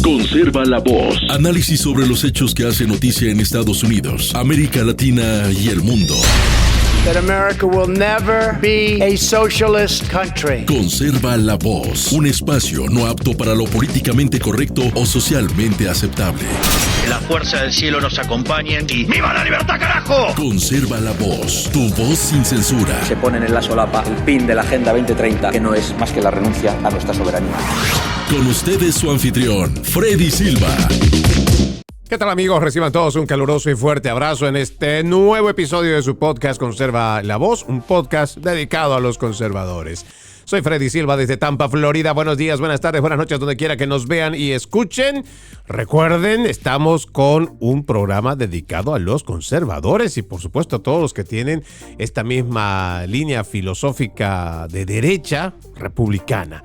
Conserva la voz. Análisis sobre los hechos que hacen noticia en Estados Unidos, América Latina y el mundo. That America will never be a socialist country. Conserva la voz. Un espacio no apto para lo políticamente correcto o socialmente aceptable. Que la fuerza del cielo nos acompañe y ¡viva la libertad, carajo! Conserva la voz. Tu voz sin censura. Se ponen en la solapa el pin de la Agenda 2030, que no es más que la renuncia a nuestra soberanía. Con ustedes su anfitrión, Freddy Silva. ¿Qué tal, amigos? Reciban todos un caluroso y fuerte abrazo en este nuevo episodio de su podcast Conserva la Voz, un podcast dedicado a los conservadores. Soy Freddy Silva desde Tampa, Florida. Buenos días, buenas tardes, buenas noches, donde quiera que nos vean y escuchen. Recuerden, estamos con un programa dedicado a los conservadores y, por supuesto, a todos los que tienen esta misma línea filosófica de derecha republicana.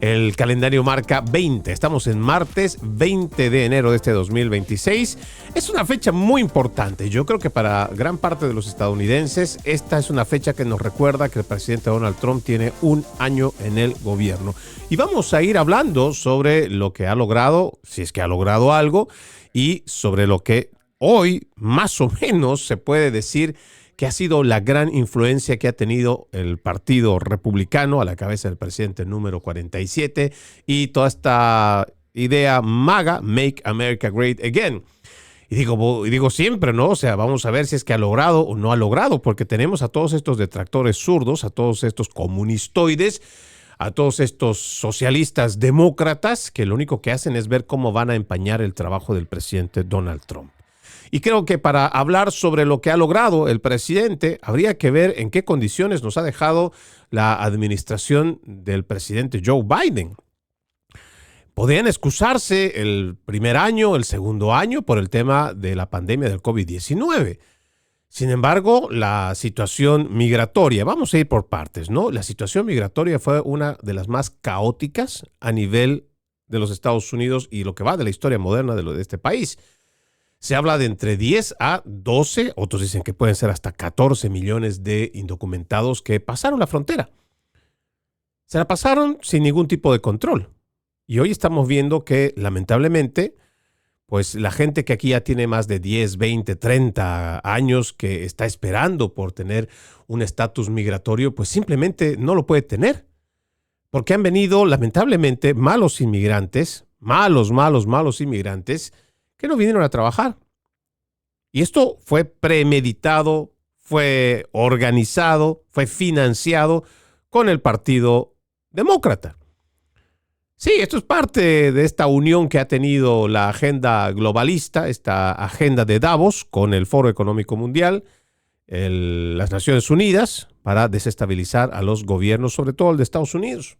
El calendario marca 20. Estamos en martes 20 de enero de este 2026. Es una fecha muy importante. Yo creo que para gran parte de los estadounidenses esta es una fecha que nos recuerda que el presidente Donald Trump tiene un año en el gobierno. Y vamos a ir hablando sobre lo que ha logrado, si es que ha logrado algo, y sobre lo que hoy más o menos se puede decir que ha sido la gran influencia que ha tenido el Partido Republicano a la cabeza del presidente número 47 y toda esta idea MAGA, Make America Great Again. Y digo siempre, ¿no? O sea, vamos a ver si es que ha logrado o no ha logrado, porque tenemos a todos estos detractores zurdos, a todos estos comunistoides, a todos estos socialistas demócratas que lo único que hacen es ver cómo van a empañar el trabajo del presidente Donald Trump. Y creo que para hablar sobre lo que ha logrado el presidente, habría que ver en qué condiciones nos ha dejado la administración del presidente Joe Biden. Podían excusarse el primer año, el segundo año, por el tema de la pandemia del COVID-19. Sin embargo, la situación migratoria, vamos a ir por partes, ¿no? La situación migratoria fue una de las más caóticas a nivel de los Estados Unidos y lo que va de la historia moderna de este país. Se habla de entre 10 a 12, otros dicen que pueden ser hasta 14 millones de indocumentados que pasaron la frontera. Se la pasaron sin ningún tipo de control. Y hoy estamos viendo que, lamentablemente, pues la gente que aquí ya tiene más de 10, 20, 30 años que está esperando por tener un estatus migratorio, pues simplemente no lo puede tener. Porque han venido, lamentablemente, malos inmigrantes, malos inmigrantes, que no vinieron a trabajar. Y esto fue premeditado, fue organizado, fue financiado con el Partido Demócrata. Sí, esto es parte de esta unión que ha tenido la agenda globalista, esta agenda de Davos con el Foro Económico Mundial, las Naciones Unidas, para desestabilizar a los gobiernos, sobre todo el de Estados Unidos.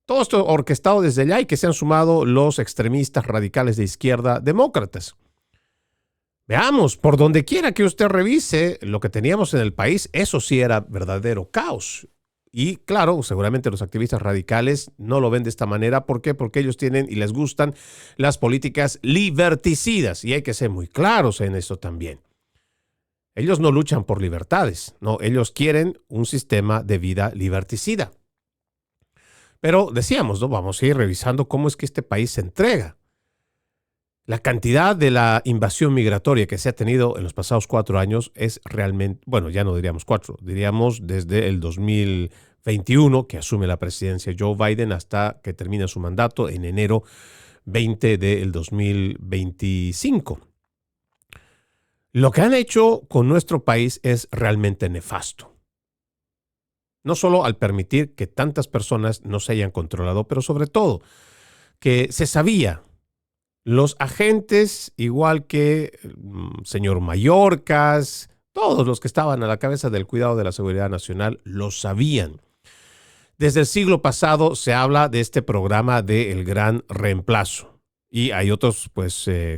Todo esto orquestado desde allá y que se han sumado los extremistas radicales de izquierda demócratas. Veamos, por donde quiera que usted revise lo que teníamos en el país, eso sí era verdadero caos. Y claro, seguramente los activistas radicales no lo ven de esta manera. ¿Por qué? Porque ellos tienen y les gustan las políticas liberticidas. Y hay que ser muy claros en eso también. Ellos no luchan por libertades. No, ellos quieren un sistema de vida liberticida. Pero decíamos, ¿no? Vamos a ir revisando cómo es que este país se entrega. La cantidad de la invasión migratoria que se ha tenido en los pasados 4 años es realmente, bueno, ya no diríamos 4, diríamos desde el 2021, que asume la presidencia Joe Biden, hasta que termina su mandato en enero 20 del 2025. Lo que han hecho con nuestro país es realmente nefasto. No solo al permitir que tantas personas no se hayan controlado, pero sobre todo que se sabía. Los agentes, igual que el señor Mayorkas, todos los que estaban a la cabeza del cuidado de la seguridad nacional, lo sabían. Desde el siglo pasado se habla de este programa de El Gran Reemplazo. Y hay otros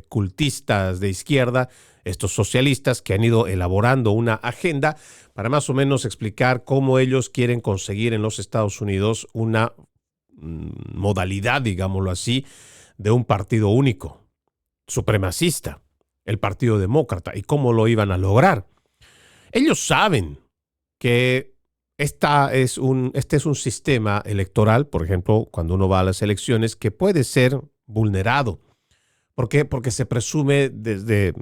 cultistas de izquierda, estos socialistas, que han ido elaborando una agenda para más o menos explicar cómo ellos quieren conseguir en los Estados Unidos una modalidad, digámoslo así, de un partido único, supremacista, el Partido Demócrata, y cómo lo iban a lograr. Ellos saben que este es un sistema electoral, por ejemplo, cuando uno va a las elecciones, que puede ser vulnerado. ¿Por qué? Porque se presume desde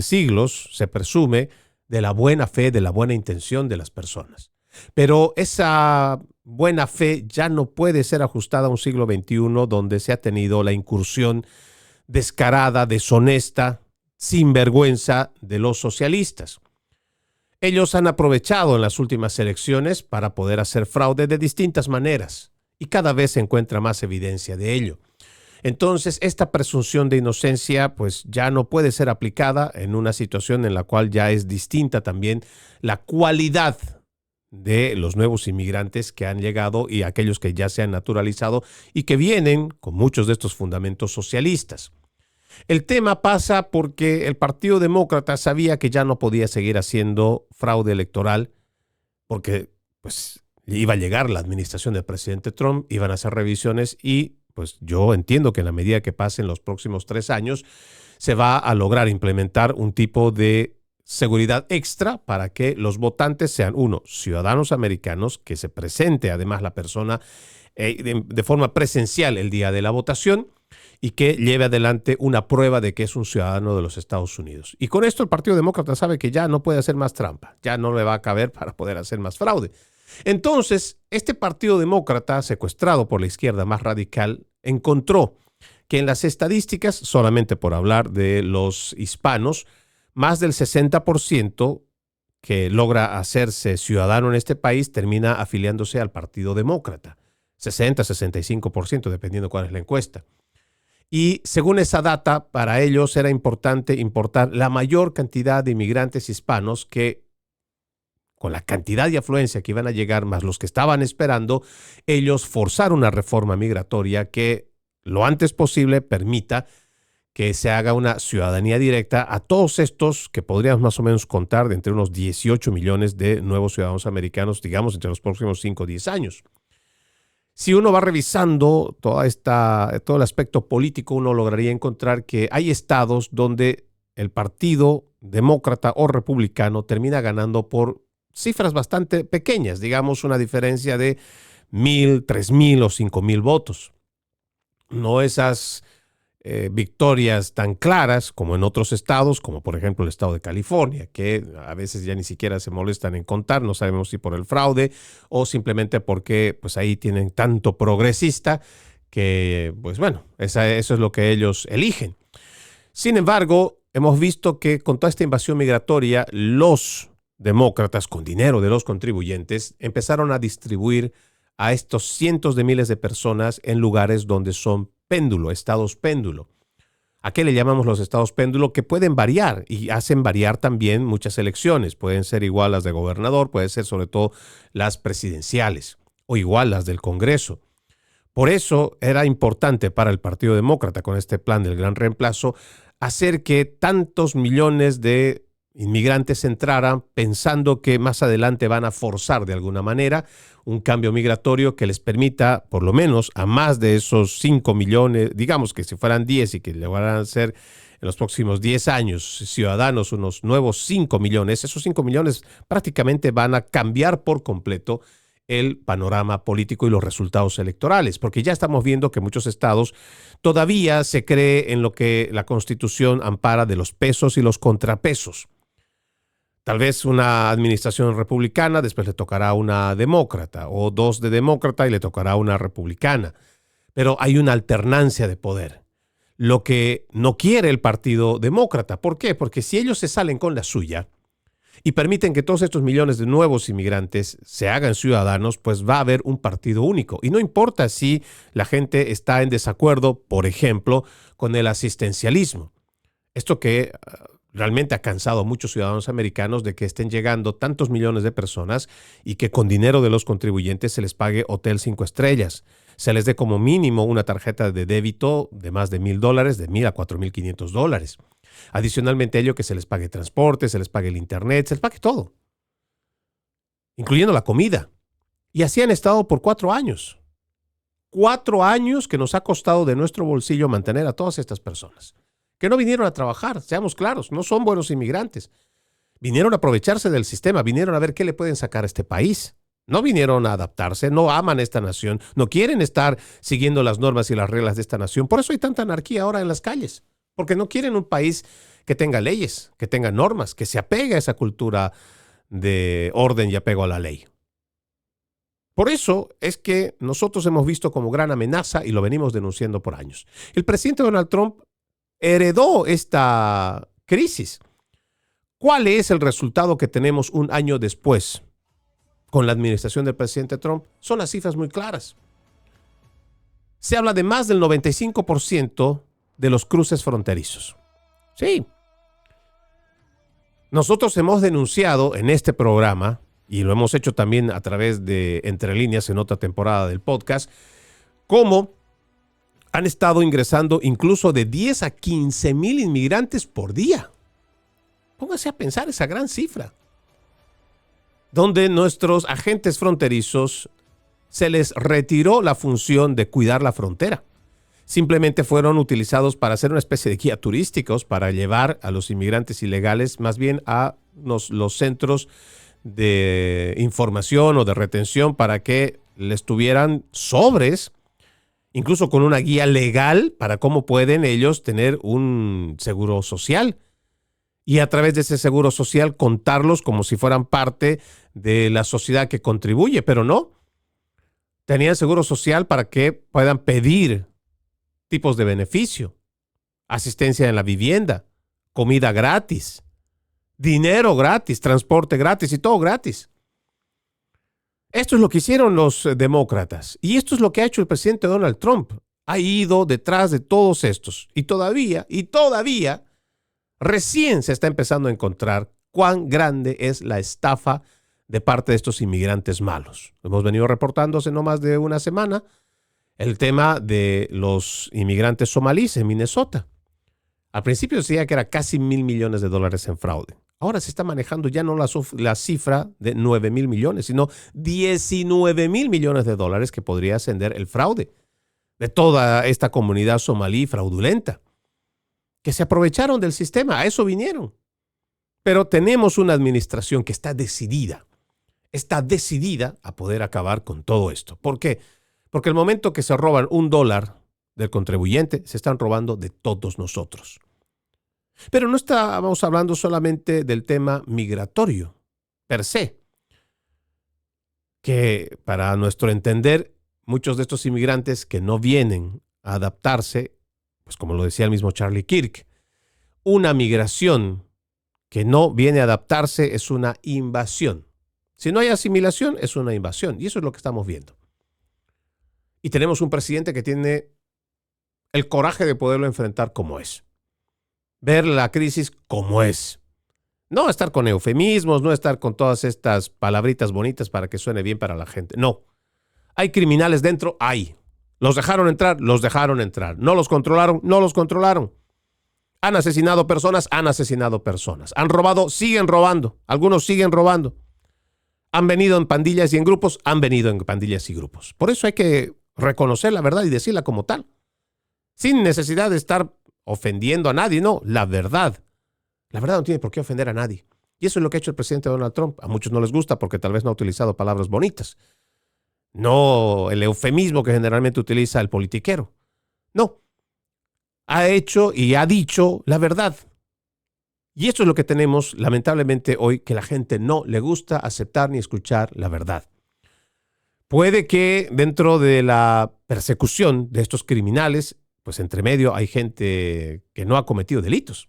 siglos, se presume de la buena fe, de la buena intención de las personas. Pero esa buena fe ya no puede ser ajustada a un siglo XXI donde se ha tenido la incursión descarada, deshonesta, sin vergüenza de los socialistas. Ellos han aprovechado en las últimas elecciones para poder hacer fraude de distintas maneras y cada vez se encuentra más evidencia de ello. Entonces, esta presunción de inocencia pues ya no puede ser aplicada en una situación en la cual ya es distinta también la cualidad de los nuevos inmigrantes que han llegado y aquellos que ya se han naturalizado y que vienen con muchos de estos fundamentos socialistas. El tema pasa porque el Partido Demócrata sabía que ya no podía seguir haciendo fraude electoral porque pues iba a llegar la administración del presidente Trump, iban a hacer revisiones y pues yo entiendo que en la medida que pasen los próximos 3 años se va a lograr implementar un tipo de seguridad extra para que los votantes sean, uno, ciudadanos americanos, que se presente además la persona de forma presencial el día de la votación y que lleve adelante una prueba de que es un ciudadano de los Estados Unidos. Y con esto el Partido Demócrata sabe que ya no puede hacer más trampa, ya no le va a caber para poder hacer más fraude. Entonces, este Partido Demócrata, secuestrado por la izquierda más radical, encontró que en las estadísticas, solamente por hablar de los hispanos, más del 60% que logra hacerse ciudadano en este país termina afiliándose al Partido Demócrata. 60-65%, dependiendo cuál es la encuesta. Y según esa data, para ellos era importante importar la mayor cantidad de inmigrantes hispanos que, con la cantidad de afluencia que iban a llegar, más los que estaban esperando, ellos forzaron una reforma migratoria que lo antes posible permita que se haga una ciudadanía directa a todos estos que podríamos más o menos contar de entre unos 18 millones de nuevos ciudadanos americanos, digamos, entre los próximos 5 o 10 años. Si uno va revisando todo el aspecto político, uno lograría encontrar que hay estados donde el Partido Demócrata o Republicano termina ganando por cifras bastante pequeñas, digamos una diferencia de 1,000, 3,000 o 5,000 votos. No esas victorias tan claras como en otros estados, como por ejemplo el estado de California, que a veces ya ni siquiera se molestan en contar, no sabemos si por el fraude o simplemente porque pues ahí tienen tanto progresista que pues bueno, eso es lo que ellos eligen. Sin embargo, hemos visto que con toda esta invasión migratoria, los demócratas con dinero de los contribuyentes empezaron a distribuir a estos cientos de miles de personas en lugares donde son péndulo, estados péndulo. ¿A qué le llamamos los estados péndulo? Que pueden variar y hacen variar también muchas elecciones. Pueden ser igual las de gobernador, pueden ser sobre todo las presidenciales o igual las del Congreso. Por eso era importante para el Partido Demócrata con este plan del gran reemplazo hacer que tantos millones de inmigrantes entraran pensando que más adelante van a forzar de alguna manera un cambio migratorio que les permita, por lo menos a más de esos 5 millones, digamos que si fueran 10 y que le van a ser en los próximos 10 años ciudadanos unos nuevos 5 millones, esos 5 millones prácticamente van a cambiar por completo el panorama político y los resultados electorales, porque ya estamos viendo que muchos estados todavía se cree en lo que la Constitución ampara de los pesos y los contrapesos. Tal vez una administración republicana, después le tocará una demócrata, o 2 de demócrata y le tocará una republicana. Pero hay una alternancia de poder. Lo que no quiere el Partido Demócrata. ¿Por qué? Porque si ellos se salen con la suya y permiten que todos estos millones de nuevos inmigrantes se hagan ciudadanos, pues va a haber un partido único. Y no importa si la gente está en desacuerdo, por ejemplo, con el asistencialismo. Esto que realmente ha cansado a muchos ciudadanos americanos de que estén llegando tantos millones de personas y que con dinero de los contribuyentes se les pague hotel 5 estrellas. Se les dé como mínimo una tarjeta de débito de más de $1,000, de $1,000 a $4,500. Adicionalmente a ello que se les pague transporte, se les pague el internet, se les pague todo, incluyendo la comida. Y así han estado por 4 años. 4 años que nos ha costado de nuestro bolsillo mantener a todas estas personas. Que no vinieron a trabajar, seamos claros, no son buenos inmigrantes. Vinieron a aprovecharse del sistema, vinieron a ver qué le pueden sacar a este país. No vinieron a adaptarse, no aman esta nación, no quieren estar siguiendo las normas y las reglas de esta nación. Por eso hay tanta anarquía ahora en las calles, porque no quieren un país que tenga leyes, que tenga normas, que se apegue a esa cultura de orden y apego a la ley. Por eso es que nosotros hemos visto como gran amenaza y lo venimos denunciando por años. El presidente Donald Trump heredó esta crisis. ¿Cuál es el resultado que tenemos un año después con la administración del presidente Trump? Son las cifras muy claras. Se habla de más del 95% de los cruces fronterizos. Sí. Nosotros hemos denunciado en este programa, y lo hemos hecho también a través de Entre Líneas en otra temporada del podcast, cómo han estado ingresando incluso de 10 a 15 mil inmigrantes por día. Póngase a pensar esa gran cifra, donde nuestros agentes fronterizos se les retiró la función de cuidar la frontera. Simplemente fueron utilizados para hacer una especie de guía turísticos, para llevar a los inmigrantes ilegales más bien a los centros de información o de retención para que les tuvieran sobres, incluso con una guía legal para cómo pueden ellos tener un seguro social. Y a través de ese seguro social contarlos como si fueran parte de la sociedad que contribuye, pero no. Tenían seguro social para que puedan pedir tipos de beneficio, asistencia en la vivienda, comida gratis, dinero gratis, transporte gratis y todo gratis. Esto es lo que hicieron los demócratas y esto es lo que ha hecho el presidente Donald Trump. Ha ido detrás de todos estos y todavía recién se está empezando a encontrar cuán grande es la estafa de parte de estos inmigrantes malos. Hemos venido reportando hace no más de una semana el tema de los inmigrantes somalíes en Minnesota. Al principio decía que era casi $1,000 millones en fraude. Ahora se está manejando ya no la cifra de 9,000 millones, sino $19,000 millones que podría ascender el fraude de toda esta comunidad somalí fraudulenta, que se aprovecharon del sistema. A eso vinieron. Pero tenemos una administración que está decidida a poder acabar con todo esto. ¿Por qué? Porque el momento que se roban $1 del contribuyente, se están robando de todos nosotros. Pero no estamos hablando solamente del tema migratorio per se, que para nuestro entender, muchos de estos inmigrantes que no vienen a adaptarse, pues como lo decía el mismo Charlie Kirk, una migración que no viene a adaptarse es una invasión. Si no hay asimilación, es una invasión. Y eso es lo que estamos viendo. Y tenemos un presidente que tiene el coraje de poderlo enfrentar como es. Ver la crisis como es. No estar con eufemismos, no estar con todas estas palabritas bonitas para que suene bien para la gente. No. Hay criminales dentro, hay. ¿Los dejaron entrar? Los dejaron entrar. ¿No los controlaron? No los controlaron. ¿Han asesinado personas? Han asesinado personas. ¿Han robado? Siguen robando. Algunos siguen robando. ¿Han venido en pandillas y en grupos? Han venido en pandillas y grupos. Por eso hay que reconocer la verdad y decirla como tal. Sin necesidad de estar ofendiendo a nadie. No, la verdad. La verdad no tiene por qué ofender a nadie. Y eso es lo que ha hecho el presidente Donald Trump. A muchos no les gusta porque tal vez no ha utilizado palabras bonitas. No el eufemismo que generalmente utiliza el politiquero. No. Ha hecho y ha dicho la verdad. Y esto es lo que tenemos, lamentablemente, hoy, que la gente no le gusta aceptar ni escuchar la verdad. Puede que dentro de la persecución de estos criminales, pues entre medio hay gente que no ha cometido delitos.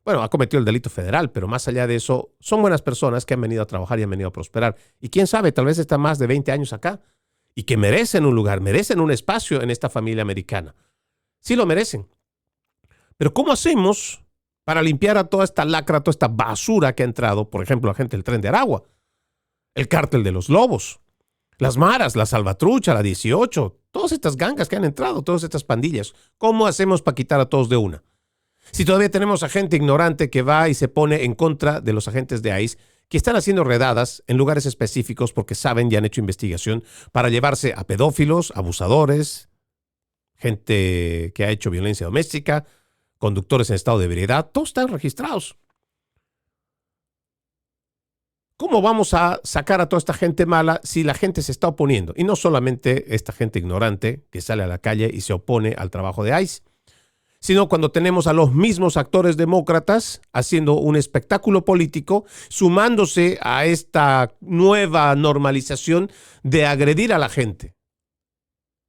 Bueno, ha cometido el delito federal, pero más allá de eso, son buenas personas que han venido a trabajar y han venido a prosperar. Y quién sabe, tal vez están más de 20 años acá y que merecen un lugar, merecen un espacio en esta familia americana. Sí lo merecen. Pero ¿cómo hacemos para limpiar a toda esta lacra, toda esta basura que ha entrado? Por ejemplo, la gente del Tren de Aragua, el Cártel de los Lobos, las Maras, la Salvatrucha, la 18, todas estas gangas que han entrado, todas estas pandillas. ¿Cómo hacemos para quitar a todos de una? Si todavía tenemos a gente ignorante que va y se pone en contra de los agentes de ICE, que están haciendo redadas en lugares específicos porque saben y han hecho investigación para llevarse a pedófilos, abusadores, gente que ha hecho violencia doméstica, conductores en estado de ebriedad, todos están registrados. ¿Cómo vamos a sacar a toda esta gente mala si la gente se está oponiendo? Y no solamente esta gente ignorante que sale a la calle y se opone al trabajo de ICE, sino cuando tenemos a los mismos actores demócratas haciendo un espectáculo político, sumándose a esta nueva normalización de agredir a la gente.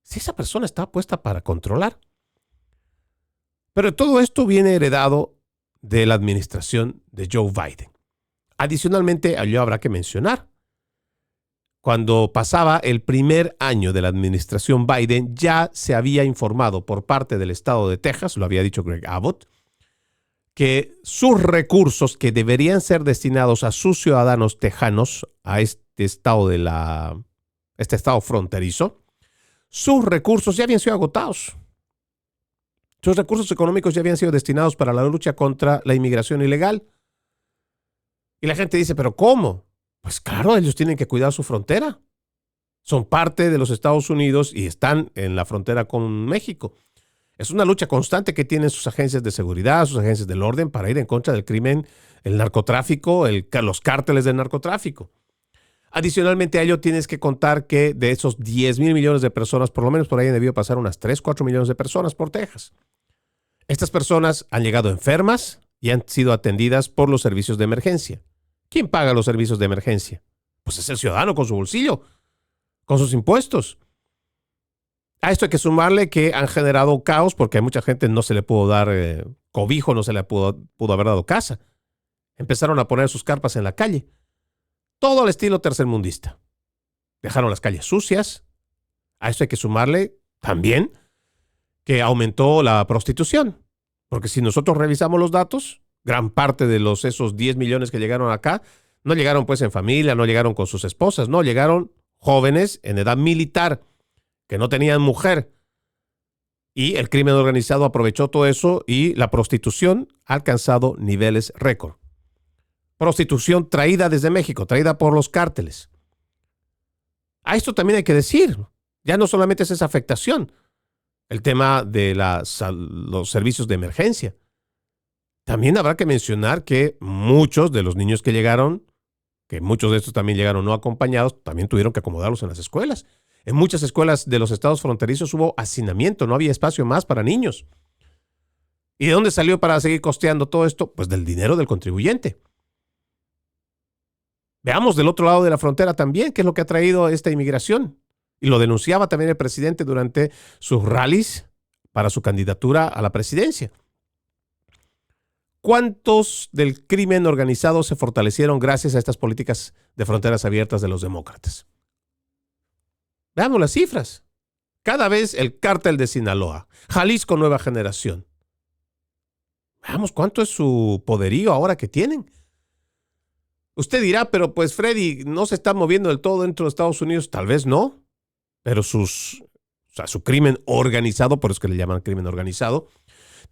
Si esa persona está puesta para controlar. Pero todo esto viene heredado de la administración de Joe Biden. Adicionalmente, allí habrá que mencionar, cuando pasaba el primer año de la administración Biden, ya se había informado por parte del estado de Texas, lo había dicho Greg Abbott, que sus recursos que deberían ser destinados a sus ciudadanos tejanos, a este estado fronterizo, sus recursos ya habían sido agotados. Sus recursos económicos ya habían sido destinados para la lucha contra la inmigración ilegal. Y la gente dice, ¿pero cómo? Pues claro, ellos tienen que cuidar su frontera. Son parte de los Estados Unidos y están en la frontera con México. Es una lucha constante que tienen sus agencias de seguridad, sus agencias del orden para ir en contra del crimen, el narcotráfico, los cárteles del narcotráfico. Adicionalmente a ello tienes que contar que de esos 10,000 millones de personas, por lo menos por ahí han debido pasar unas 3, 4 millones de personas por Texas. Estas personas han llegado enfermas y han sido atendidas por los servicios de emergencia. ¿Quién paga los servicios de emergencia? Pues es el ciudadano con su bolsillo, con sus impuestos. A esto hay que sumarle que han generado caos porque a mucha gente no se le pudo dar cobijo, no se le pudo haber dado casa. Empezaron a poner sus carpas en la calle. Todo al estilo tercermundista. Dejaron las calles sucias. A esto hay que sumarle también que aumentó la prostitución. Porque si nosotros revisamos los datos, gran parte de esos 10 millones que llegaron acá, no llegaron pues en familia, no llegaron con sus esposas, no, llegaron jóvenes en edad militar que no tenían mujer. Y el crimen organizado aprovechó todo eso y la prostitución ha alcanzado niveles récord. Prostitución traída desde México, traída por los cárteles. A esto también hay que decir, ya no solamente es esa afectación, el tema de los servicios de emergencia. También habrá que mencionar que muchos de los niños que llegaron, que muchos de estos también llegaron no acompañados, también tuvieron que acomodarlos en las escuelas. En muchas escuelas de los estados fronterizos hubo hacinamiento, no había espacio más para niños. ¿Y de dónde salió para seguir costeando todo esto? Pues del dinero del contribuyente. Veamos del otro lado de la frontera también qué es lo que ha traído esta inmigración. Y lo denunciaba también el presidente durante sus rallies para su candidatura a la presidencia. ¿Cuántos del crimen organizado se fortalecieron gracias a estas políticas de fronteras abiertas de los demócratas? Veamos las cifras. Cada vez el cártel de Sinaloa, Jalisco Nueva Generación. Veamos cuánto es su poderío ahora que tienen. Usted dirá, pero pues Freddy, ¿no se está moviendo del todo dentro de Estados Unidos? Tal vez no, pero su crimen organizado, por eso es que le llaman crimen organizado,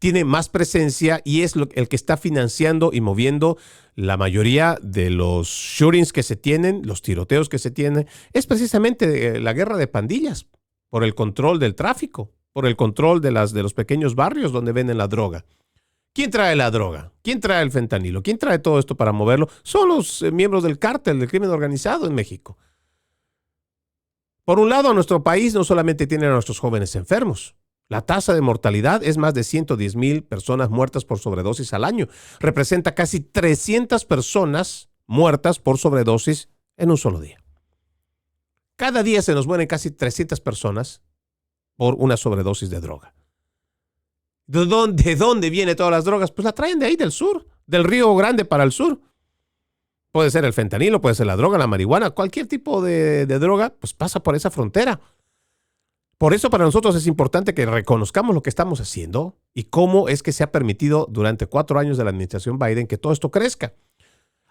tiene más presencia y es el que está financiando y moviendo la mayoría de los shootings que se tienen, los tiroteos que se tienen. Es precisamente la guerra de pandillas, por el control del tráfico, por el control de los pequeños barrios donde venden la droga. ¿Quién trae la droga? ¿Quién trae el fentanilo? ¿Quién trae todo esto para moverlo? Son los miembros del cártel, del crimen organizado en México. Por un lado, nuestro país no solamente tiene a nuestros jóvenes enfermos. La tasa de mortalidad es más de 110,000 personas muertas por sobredosis al año. Representa casi 300 personas muertas por sobredosis en un solo día. Cada día se nos mueren casi 300 personas por una sobredosis de droga. ¿De dónde vienen todas las drogas? Pues la traen de ahí, del sur, del Río Grande para el sur. Puede ser el fentanilo, puede ser la droga, la marihuana, cualquier tipo de droga, pues pasa por esa frontera. Por eso para nosotros es importante que reconozcamos lo que estamos haciendo y cómo es que se ha permitido durante 4 años de la administración Biden que todo esto crezca.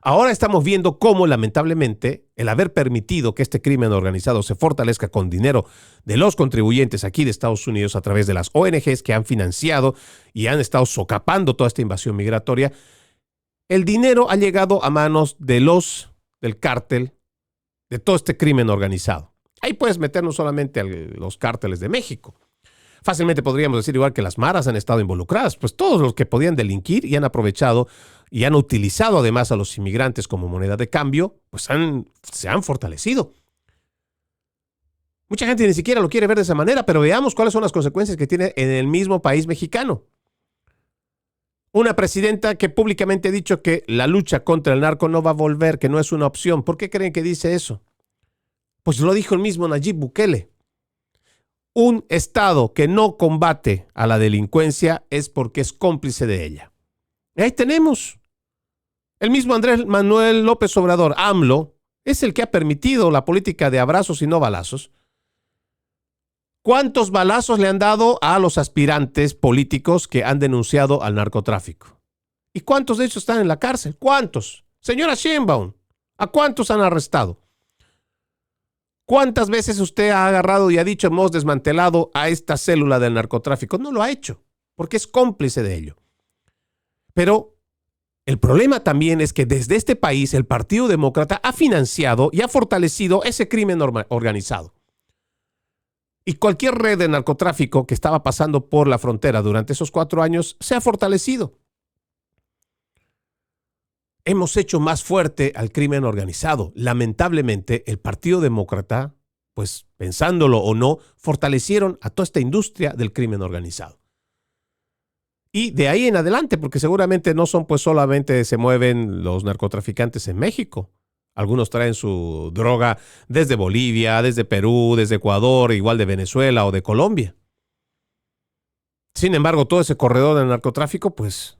Ahora estamos viendo cómo, lamentablemente, el haber permitido que este crimen organizado se fortalezca con dinero de los contribuyentes aquí de Estados Unidos a través de las ONGs que han financiado y han estado socapando toda esta invasión migratoria, el dinero ha llegado a manos del cártel, de todo este crimen organizado. Ahí puedes meter no solamente a los cárteles de México. Fácilmente podríamos decir igual que las maras han estado involucradas, pues todos los que podían delinquir y han aprovechado y han utilizado además a los inmigrantes como moneda de cambio, pues se han fortalecido. Mucha gente ni siquiera lo quiere ver de esa manera, pero veamos cuáles son las consecuencias que tiene en el mismo país mexicano. Una presidenta que públicamente ha dicho que la lucha contra el narco no va a volver, que no es una opción. ¿Por qué creen que dice eso? Pues lo dijo el mismo Nayib Bukele. Un Estado que no combate a la delincuencia es porque es cómplice de ella. Y ahí tenemos. El mismo Andrés Manuel López Obrador, AMLO, es el que ha permitido la política de abrazos y no balazos. ¿Cuántos balazos le han dado a los aspirantes políticos que han denunciado al narcotráfico? ¿Y cuántos de ellos están en la cárcel? ¿Cuántos? Señora Sheinbaum, ¿a cuántos han arrestado? ¿Cuántas veces usted ha agarrado y ha dicho hemos desmantelado a esta célula del narcotráfico? No lo ha hecho, porque es cómplice de ello. Pero el problema también es que desde este país el Partido Demócrata ha financiado y ha fortalecido ese crimen organizado. Y cualquier red de narcotráfico que estaba pasando por la frontera durante esos 4 años se ha fortalecido. Hemos hecho más fuerte al crimen organizado. Lamentablemente, el Partido Demócrata, pues pensándolo o no, fortalecieron a toda esta industria del crimen organizado. Y de ahí en adelante, porque seguramente no son pues solamente se mueven los narcotraficantes en México. Algunos traen su droga desde Bolivia, desde Perú, desde Ecuador, igual de Venezuela o de Colombia. Sin embargo, todo ese corredor del narcotráfico, pues,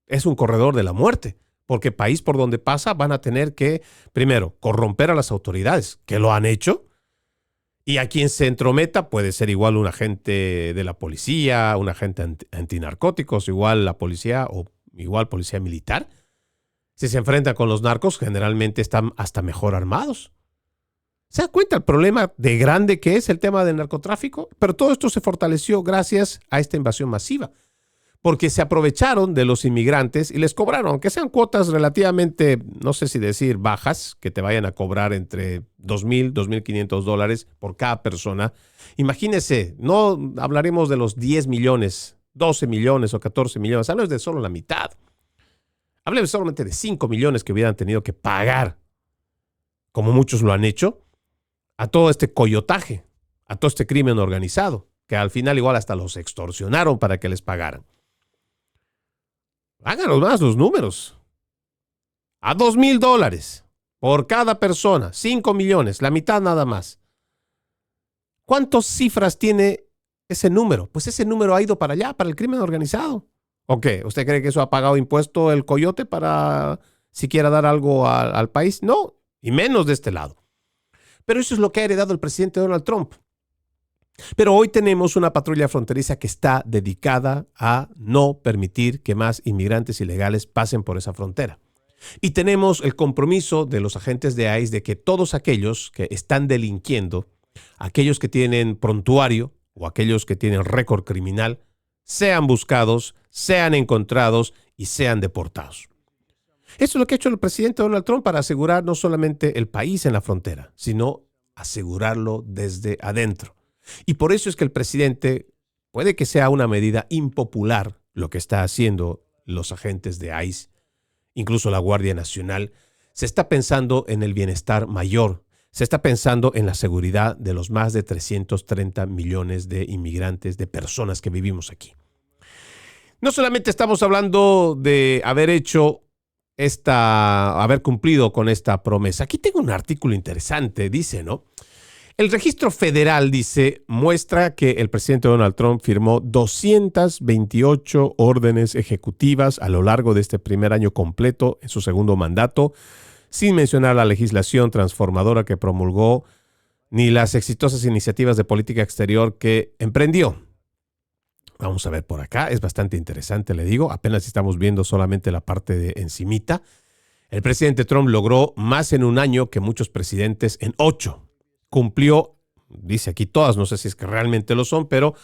es un corredor de la muerte, porque país por donde pasa van a tener que, primero, corromper a las autoridades, que lo han hecho, y a quien se entrometa puede ser igual un agente de la policía, un agente antinarcóticos, igual la policía o igual policía militar. Si se enfrentan con los narcos, generalmente están hasta mejor armados. ¿Se da cuenta el problema de grande que es el tema del narcotráfico? Pero todo esto se fortaleció gracias a esta invasión masiva, porque se aprovecharon de los inmigrantes y les cobraron, aunque sean cuotas relativamente, no sé si decir bajas, que te vayan a cobrar entre $2,000, $2,500 por cada persona. Imagínense, no hablaremos de los 10 millones, 12 millones o 14 millones, hablamos de solo la mitad. Hablemos solamente de 5 millones que hubieran tenido que pagar, como muchos lo han hecho, a todo este coyotaje, a todo este crimen organizado, que al final igual hasta los extorsionaron para que les pagaran. Háganos más los números. A $2,000 por cada persona, 5 millones, la mitad nada más. ¿Cuántas cifras tiene ese número? Pues ese número ha ido para allá, para el crimen organizado. ¿O qué? ¿Usted cree que eso ha pagado impuesto el coyote para siquiera dar algo al país? No, y menos de este lado. Pero eso es lo que ha heredado el presidente Donald Trump. Pero hoy tenemos una patrulla fronteriza que está dedicada a no permitir que más inmigrantes ilegales pasen por esa frontera. Y tenemos el compromiso de los agentes de ICE de que todos aquellos que están delinquiendo, aquellos que tienen prontuario o aquellos que tienen récord criminal, sean buscados, sean encontrados y sean deportados. Eso es lo que ha hecho el presidente Donald Trump para asegurar no solamente el país en la frontera, sino asegurarlo desde adentro. Y por eso es que el presidente, puede que sea una medida impopular lo que está haciendo los agentes de ICE, incluso la Guardia Nacional, se está pensando en el bienestar mayor, se está pensando en la seguridad de los más de 330 millones de inmigrantes, de personas que vivimos aquí. No solamente estamos hablando de haber cumplido con esta promesa. Aquí tengo un artículo interesante, dice, ¿no? El registro federal, dice, muestra que el presidente Donald Trump firmó 228 órdenes ejecutivas a lo largo de este primer año completo en su segundo mandato, sin mencionar la legislación transformadora que promulgó ni las exitosas iniciativas de política exterior que emprendió. Vamos a ver por acá, es bastante interesante, le digo, apenas estamos viendo solamente la parte de encimita. El presidente Trump logró más en un año que muchos presidentes en 8. Cumplió, dice aquí todas, no sé si es que realmente lo son, pero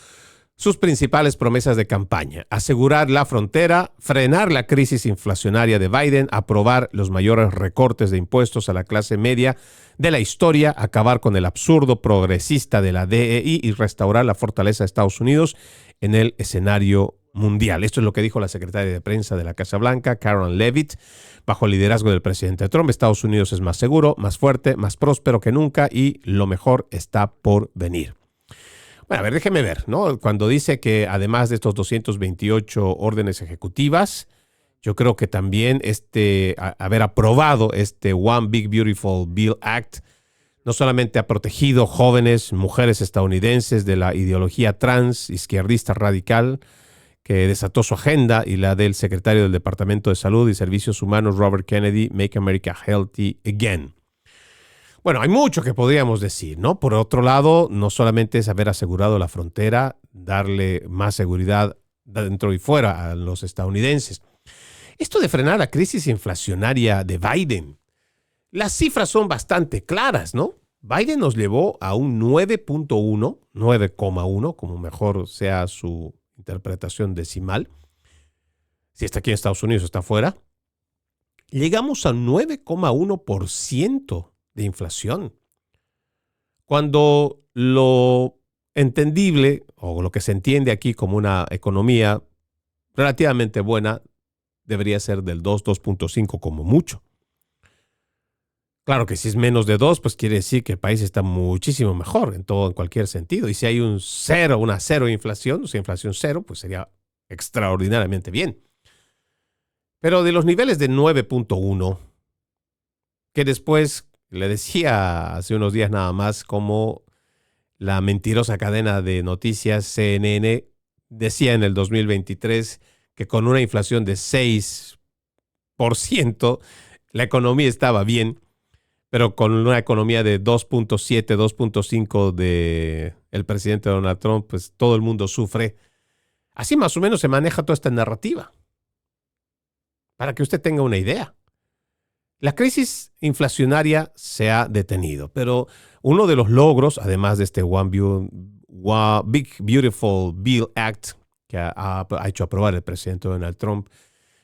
sus principales promesas de campaña: asegurar la frontera, frenar la crisis inflacionaria de Biden, aprobar los mayores recortes de impuestos a la clase media de la historia, acabar con el absurdo progresista de la DEI y restaurar la fortaleza de Estados Unidos en el escenario mundial. Esto es lo que dijo la secretaria de prensa de la Casa Blanca, Karen Leavitt, bajo el liderazgo del presidente Trump. Estados Unidos es más seguro, más fuerte, más próspero que nunca y lo mejor está por venir. Bueno, a ver, déjeme ver, ¿no? Cuando dice que además de estos 228 órdenes ejecutivas, yo creo que también haber aprobado este One Big Beautiful Bill Act no solamente ha protegido jóvenes, mujeres estadounidenses de la ideología trans, izquierdista radical, que desató su agenda, y la del secretario del Departamento de Salud y Servicios Humanos, Robert Kennedy, Make America Healthy Again. Bueno, hay mucho que podríamos decir, ¿no? Por otro lado, no solamente es haber asegurado la frontera, darle más seguridad dentro y fuera a los estadounidenses. Esto de frenar la crisis inflacionaria de Biden, las cifras son bastante claras, ¿no? Biden nos llevó a un 9.1, 9,1, como mejor sea su interpretación decimal. Si está aquí en Estados Unidos, está afuera. Llegamos al 9,1% de inflación. Cuando lo entendible, o lo que se entiende aquí como una economía relativamente buena, debería ser del 2.5 como mucho. Claro que si es menos de 2, pues quiere decir que el país está muchísimo mejor en cualquier sentido. Y si hay una cero inflación, o sea, inflación cero, pues sería extraordinariamente bien. Pero de los niveles de 9.1, que después le decía hace unos días nada más como la mentirosa cadena de noticias CNN decía en el 2023 que con una inflación de 6% la economía estaba bien, pero con una economía de 2.7, 2.5 de el presidente Donald Trump, pues todo el mundo sufre. Así más o menos se maneja toda esta narrativa. Para que usted tenga una idea. La crisis inflacionaria se ha detenido, pero uno de los logros, además de este One Big Beautiful Bill Act que ha hecho aprobar el presidente Donald Trump,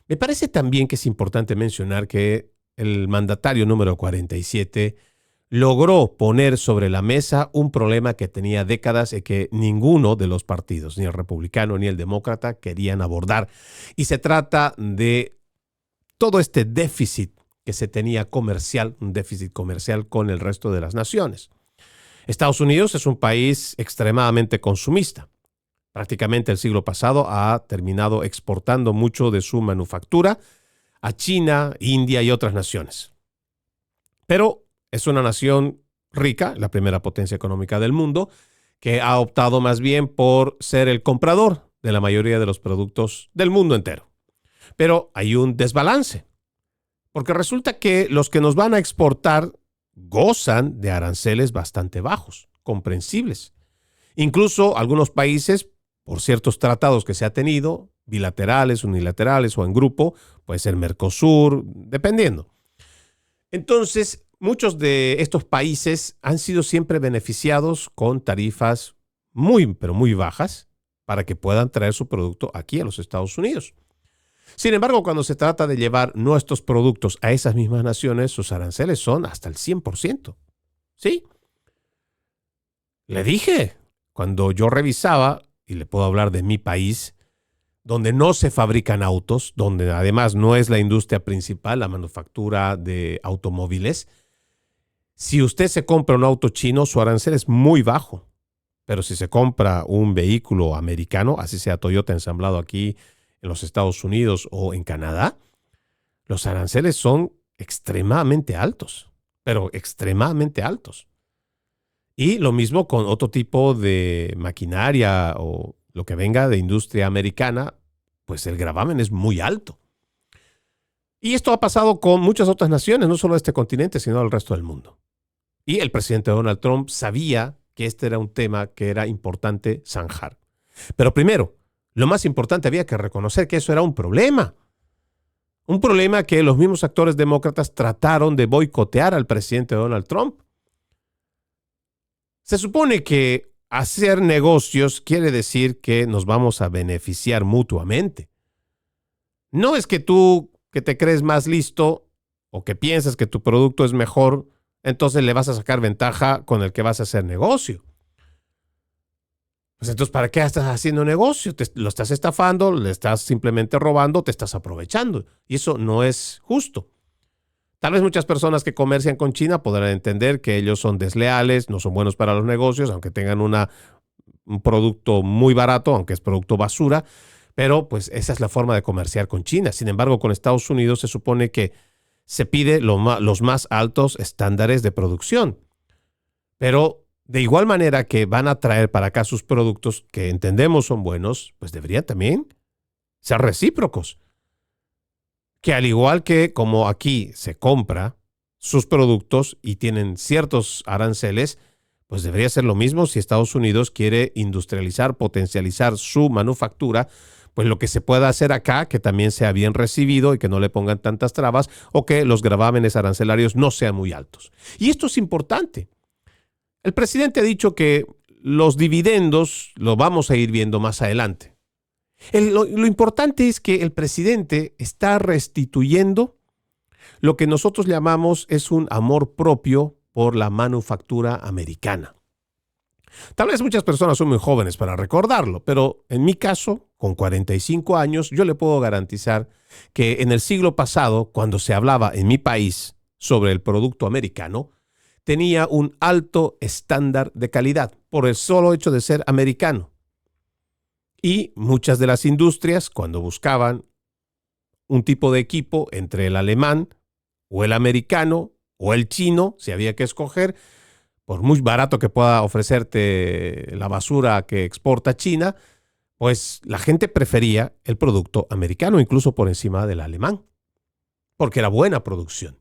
me parece también que es importante mencionar que el mandatario número 47 logró poner sobre la mesa un problema que tenía décadas y que ninguno de los partidos, ni el republicano ni el demócrata, querían abordar. Y se trata de todo este déficit que se tenía comercial, un déficit comercial con el resto de las naciones. Estados Unidos es un país extremadamente consumista. Prácticamente el siglo pasado ha terminado exportando mucho de su manufactura a China, India y otras naciones. Pero es una nación rica, la primera potencia económica del mundo, que ha optado más bien por ser el comprador de la mayoría de los productos del mundo entero. Pero hay un desbalance, porque resulta que los que nos van a exportar gozan de aranceles bastante bajos, comprensibles. Incluso algunos países, por ciertos tratados que se ha tenido, bilaterales, unilaterales o en grupo, puede ser Mercosur, dependiendo. Entonces, muchos de estos países han sido siempre beneficiados con tarifas muy, pero muy bajas para que puedan traer su producto aquí a los Estados Unidos. Sin embargo, cuando se trata de llevar nuestros productos a esas mismas naciones, sus aranceles son hasta el 100%. ¿Sí? Le dije, cuando yo revisaba, y le puedo hablar de mi país, donde no se fabrican autos, donde además no es la industria principal, la manufactura de automóviles, si usted se compra un auto chino, su arancel es muy bajo. Pero si se compra un vehículo americano, así sea Toyota ensamblado aquí en los Estados Unidos o en Canadá, los aranceles son extremadamente altos, pero extremadamente altos. Y lo mismo con otro tipo de maquinaria o lo que venga de industria americana, pues el gravamen es muy alto. Y esto ha pasado con muchas otras naciones, no solo de este continente, sino del resto del mundo. Y el presidente Donald Trump sabía que este era un tema que era importante zanjar. Pero primero, lo más importante, había que reconocer que eso era un problema. Un problema que los mismos actores demócratas trataron de boicotear al presidente Donald Trump. Se supone que hacer negocios quiere decir que nos vamos a beneficiar mutuamente. No es que tú, que te crees más listo o que piensas que tu producto es mejor, entonces le vas a sacar ventaja con el que vas a hacer negocio. Pues entonces, ¿para qué estás haciendo negocio? Lo estás estafando, le estás simplemente robando, te estás aprovechando. Y eso no es justo. Tal vez muchas personas que comercian con China podrán entender que ellos son desleales, no son buenos para los negocios, aunque tengan un producto muy barato, aunque es producto basura, pero pues esa es la forma de comerciar con China. Sin embargo, con Estados Unidos se supone que se pide los más altos estándares de producción. Pero de igual manera que van a traer para acá sus productos que entendemos son buenos, pues deberían también ser recíprocos. Que al igual que como aquí se compra sus productos y tienen ciertos aranceles, pues debería ser lo mismo si Estados Unidos quiere industrializar, potencializar su manufactura, pues lo que se pueda hacer acá, que también sea bien recibido y que no le pongan tantas trabas o que los gravámenes arancelarios no sean muy altos. Y esto es importante. El presidente ha dicho que los dividendos lo vamos a ir viendo más adelante. Lo importante es que el presidente está restituyendo lo que nosotros llamamos es un amor propio por la manufactura americana. Tal vez muchas personas son muy jóvenes para recordarlo, pero en mi caso, con 45 años, yo le puedo garantizar que en el siglo pasado, cuando se hablaba en mi país sobre el producto americano, tenía un alto estándar de calidad por el solo hecho de ser americano. Y muchas de las industrias, cuando buscaban un tipo de equipo entre el alemán o el americano o el chino, si había que escoger, por muy barato que pueda ofrecerte la basura que exporta China, pues la gente prefería el producto americano, incluso por encima del alemán, porque era buena producción.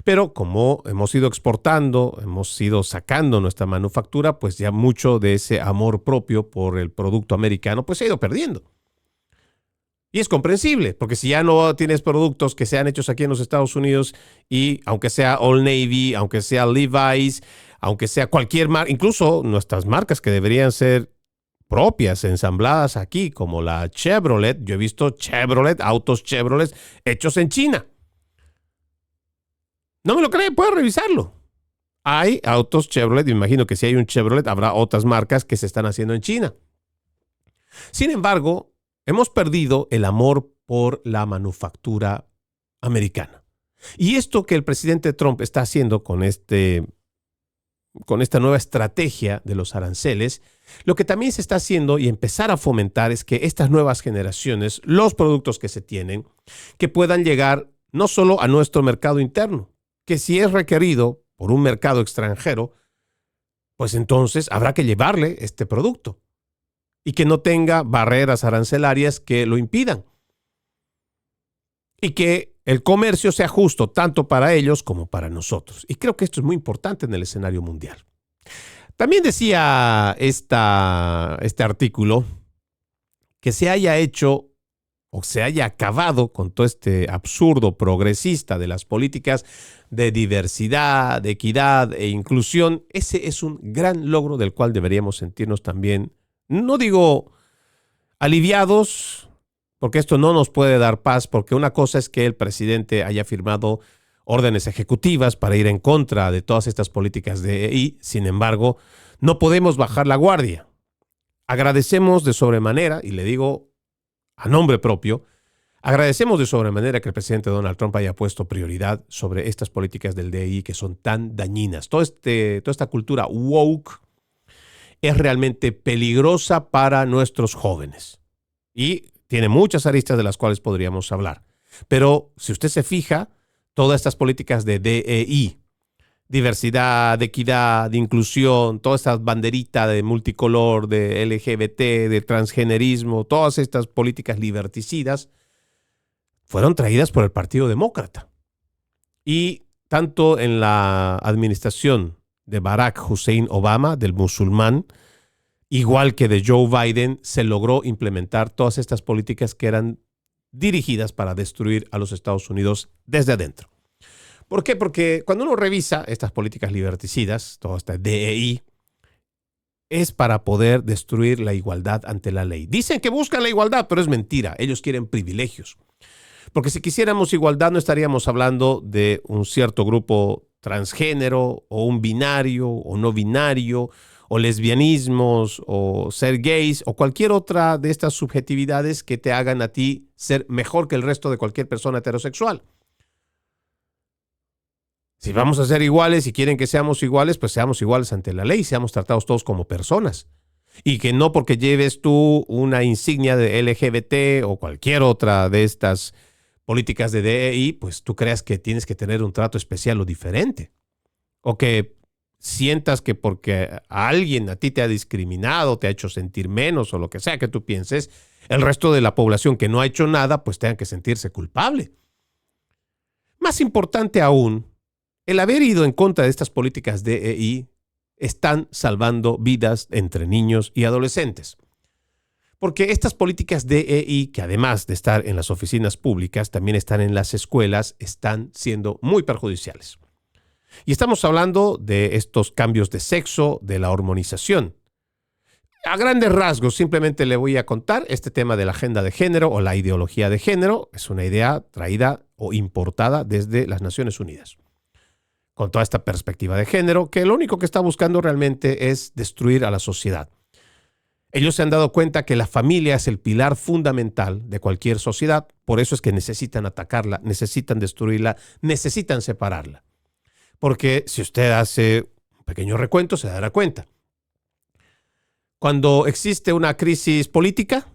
Pero como hemos ido exportando, hemos ido sacando nuestra manufactura, pues ya mucho de ese amor propio por el producto americano pues se ha ido perdiendo. Y es comprensible, porque si ya no tienes productos que sean hechos aquí en los Estados Unidos y aunque sea Old Navy, aunque sea Levi's, aunque sea cualquier marca, incluso nuestras marcas que deberían ser propias, ensambladas aquí, como la Chevrolet, yo he visto Chevrolet, autos Chevrolet hechos en China. No me lo cree, puede revisarlo. Hay autos Chevrolet, me imagino que si hay un Chevrolet habrá otras marcas que se están haciendo en China. Sin embargo, hemos perdido el amor por la manufactura americana. Y esto que el presidente Trump está haciendo con esta nueva estrategia de los aranceles, lo que también se está haciendo y empezar a fomentar es que estas nuevas generaciones, los productos que se tienen, que puedan llegar no solo a nuestro mercado interno, que si es requerido por un mercado extranjero, pues entonces habrá que llevarle este producto y que no tenga barreras arancelarias que lo impidan. Y que el comercio sea justo tanto para ellos como para nosotros. Y creo que esto es muy importante en el escenario mundial. También decía este artículo que se haya hecho o se haya acabado con todo este absurdo progresista de las políticas de diversidad, de equidad e inclusión. Ese es un gran logro del cual deberíamos sentirnos también, no digo aliviados, porque esto no nos puede dar paz, porque una cosa es que el presidente haya firmado órdenes ejecutivas para ir en contra de todas estas políticas de EI, sin embargo, no podemos bajar la guardia. Agradecemos de sobremanera, y le digo a nombre propio, agradecemos de sobremanera que el presidente Donald Trump haya puesto prioridad sobre estas políticas del DEI que son tan dañinas. Toda esta cultura woke es realmente peligrosa para nuestros jóvenes y tiene muchas aristas de las cuales podríamos hablar. Pero si usted se fija, todas estas políticas de DEI, diversidad, de equidad, de inclusión, toda esta banderita de multicolor, de LGBT, de transgenerismo, todas estas políticas liberticidas fueron traídas por el Partido Demócrata. Y tanto en la administración de Barack Hussein Obama, del musulmán, igual que de Joe Biden, se logró implementar todas estas políticas que eran dirigidas para destruir a los Estados Unidos desde adentro. ¿Por qué? Porque cuando uno revisa estas políticas liberticidas, toda esta DEI, es para poder destruir la igualdad ante la ley. Dicen que buscan la igualdad, pero es mentira. Ellos quieren privilegios. Porque si quisiéramos igualdad no estaríamos hablando de un cierto grupo transgénero o un binario o no binario o lesbianismos, o ser gays, o cualquier otra de estas subjetividades que te hagan a ti ser mejor que el resto de cualquier persona heterosexual. Si vamos a ser iguales y quieren que seamos iguales, pues seamos iguales ante la ley, seamos tratados todos como personas. Y que no porque lleves tú una insignia de LGBT o cualquier otra de estas políticas de DEI, pues tú creas que tienes que tener un trato especial o diferente. O que sientas que porque alguien a ti te ha discriminado, te ha hecho sentir menos o lo que sea que tú pienses, el resto de la población que no ha hecho nada, pues tenga que sentirse culpable. Más importante aún, el haber ido en contra de estas políticas DEI están salvando vidas entre niños y adolescentes. Porque estas políticas DEI, que además de estar en las oficinas públicas, también están en las escuelas, están siendo muy perjudiciales. Y estamos hablando de estos cambios de sexo, de la hormonización. A grandes rasgos, simplemente le voy a contar este tema de la agenda de género o la ideología de género. Es una idea traída o importada desde las Naciones Unidas. Con toda esta perspectiva de género, que lo único que está buscando realmente es destruir a la sociedad. Ellos se han dado cuenta que la familia es el pilar fundamental de cualquier sociedad, por eso es que necesitan atacarla, necesitan destruirla, necesitan separarla. Porque si usted hace un pequeño recuento, se dará cuenta. Cuando existe una crisis política,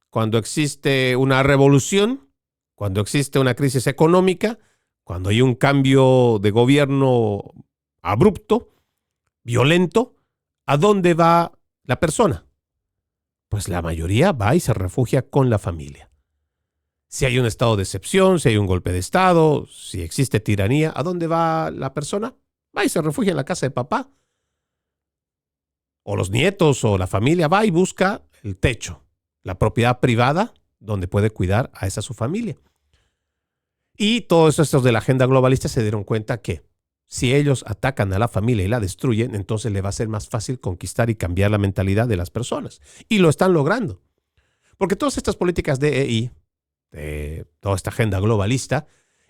cuando existe una revolución, cuando existe una crisis económica, cuando hay un cambio de gobierno abrupto, violento, ¿a dónde va la persona? Pues la mayoría va y se refugia con la familia. Si hay un estado de excepción, si hay un golpe de estado, si existe tiranía, ¿a dónde va la persona? Va y se refugia en la casa de papá. O los nietos o la familia va y busca el techo, la propiedad privada donde puede cuidar a esa su familia. Y todos estos de la agenda globalista se dieron cuenta que si ellos atacan a la familia y la destruyen, entonces le va a ser más fácil conquistar y cambiar la mentalidad de las personas. Y lo están logrando. Porque todas estas políticas DEI, de toda esta agenda globalista,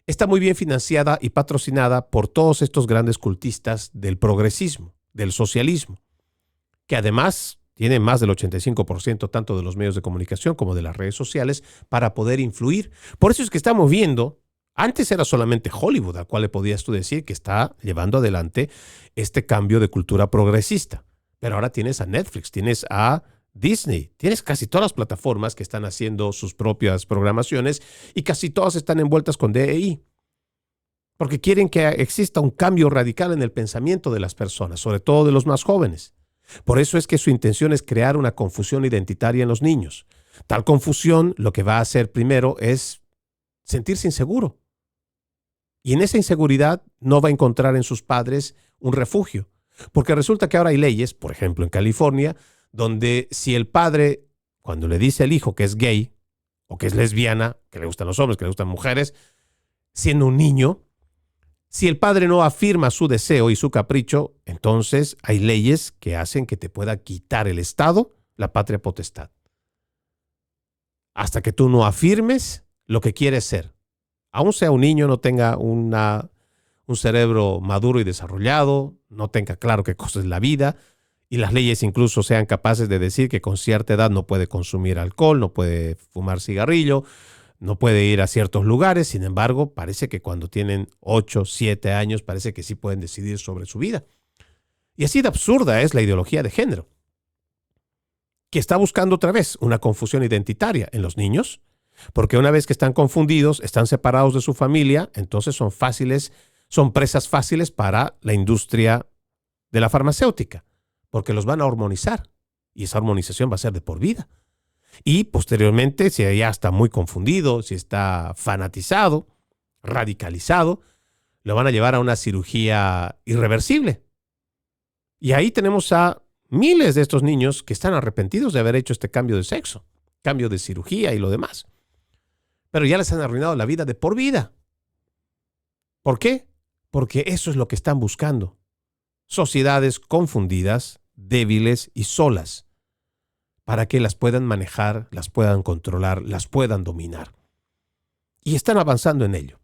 está muy bien financiada y patrocinada por todos estos grandes cultistas del progresismo, del socialismo, que además tienen más del 85% tanto de los medios de comunicación como de las redes sociales para poder influir. Por eso es que estamos viendo. Antes era solamente Hollywood, al cual le podías tú decir que está llevando adelante este cambio de cultura progresista. Pero ahora tienes a Netflix, tienes a Disney, tienes casi todas las plataformas que están haciendo sus propias programaciones y casi todas están envueltas con DEI. Porque quieren que exista un cambio radical en el pensamiento de las personas, sobre todo de los más jóvenes. Por eso es que su intención es crear una confusión identitaria en los niños. Tal confusión lo que va a hacer primero es sentirse inseguro. Y en esa inseguridad no va a encontrar en sus padres un refugio. Porque resulta que ahora hay leyes, por ejemplo en California, donde si el padre, cuando le dice al hijo que es gay, o que es lesbiana, que le gustan los hombres, que le gustan mujeres, siendo un niño, si el padre no afirma su deseo y su capricho, entonces hay leyes que hacen que te pueda quitar el Estado la patria potestad. Hasta que tú no afirmes lo que quieres ser. Aún sea un niño, no tenga un cerebro maduro y desarrollado, no tenga claro qué cosa es la vida, y las leyes incluso sean capaces de decir que con cierta edad no puede consumir alcohol, no puede fumar cigarrillo, no puede ir a ciertos lugares. Sin embargo, parece que cuando tienen 8, 7 años, parece que sí pueden decidir sobre su vida. Y así de absurda es la ideología de género, que está buscando otra vez una confusión identitaria en los niños. Porque una vez que están confundidos, están separados de su familia, entonces son presas fáciles para la industria de la farmacéutica, porque los van a hormonizar y esa hormonización va a ser de por vida. Y posteriormente, si ya está muy confundido, si está fanatizado, radicalizado, lo van a llevar a una cirugía irreversible. Y ahí tenemos a miles de estos niños que están arrepentidos de haber hecho este cambio de sexo, cambio de cirugía y lo demás. Pero ya les han arruinado la vida de por vida. ¿Por qué? Porque eso es lo que están buscando. Sociedades confundidas, débiles y solas, para que las puedan manejar, las puedan controlar, las puedan dominar. Y están avanzando en ello.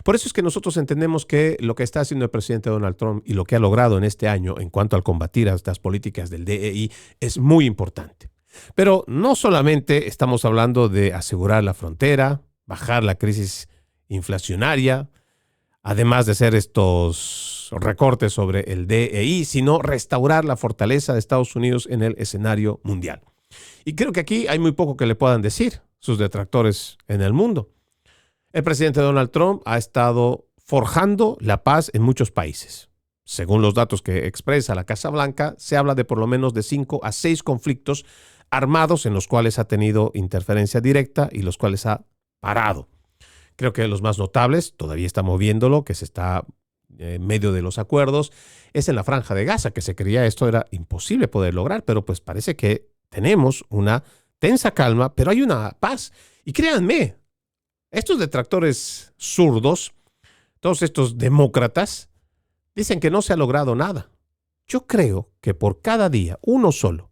Por eso es que nosotros entendemos que lo que está haciendo el presidente Donald Trump y lo que ha logrado en este año en cuanto al combatir a estas políticas del DEI es muy importante. Pero no solamente estamos hablando de asegurar la frontera, bajar la crisis inflacionaria, además de hacer estos recortes sobre el DEI, sino restaurar la fortaleza de Estados Unidos en el escenario mundial. Y creo que aquí hay muy poco que le puedan decir sus detractores en el mundo. El presidente Donald Trump ha estado forjando la paz en muchos países. Según los datos que expresa la Casa Blanca, se habla de por lo menos de 5 a 6 conflictos armados en los cuales ha tenido interferencia directa y los cuales ha parado. Creo que los más notables, todavía estamos viéndolo, que se está en medio de los acuerdos, es en la Franja de Gaza, que se creía esto era imposible poder lograr, pero pues parece que tenemos una tensa calma, pero hay una paz. Y créanme, estos detractores zurdos, todos estos demócratas, dicen que no se ha logrado nada. Yo creo que por cada día, uno solo,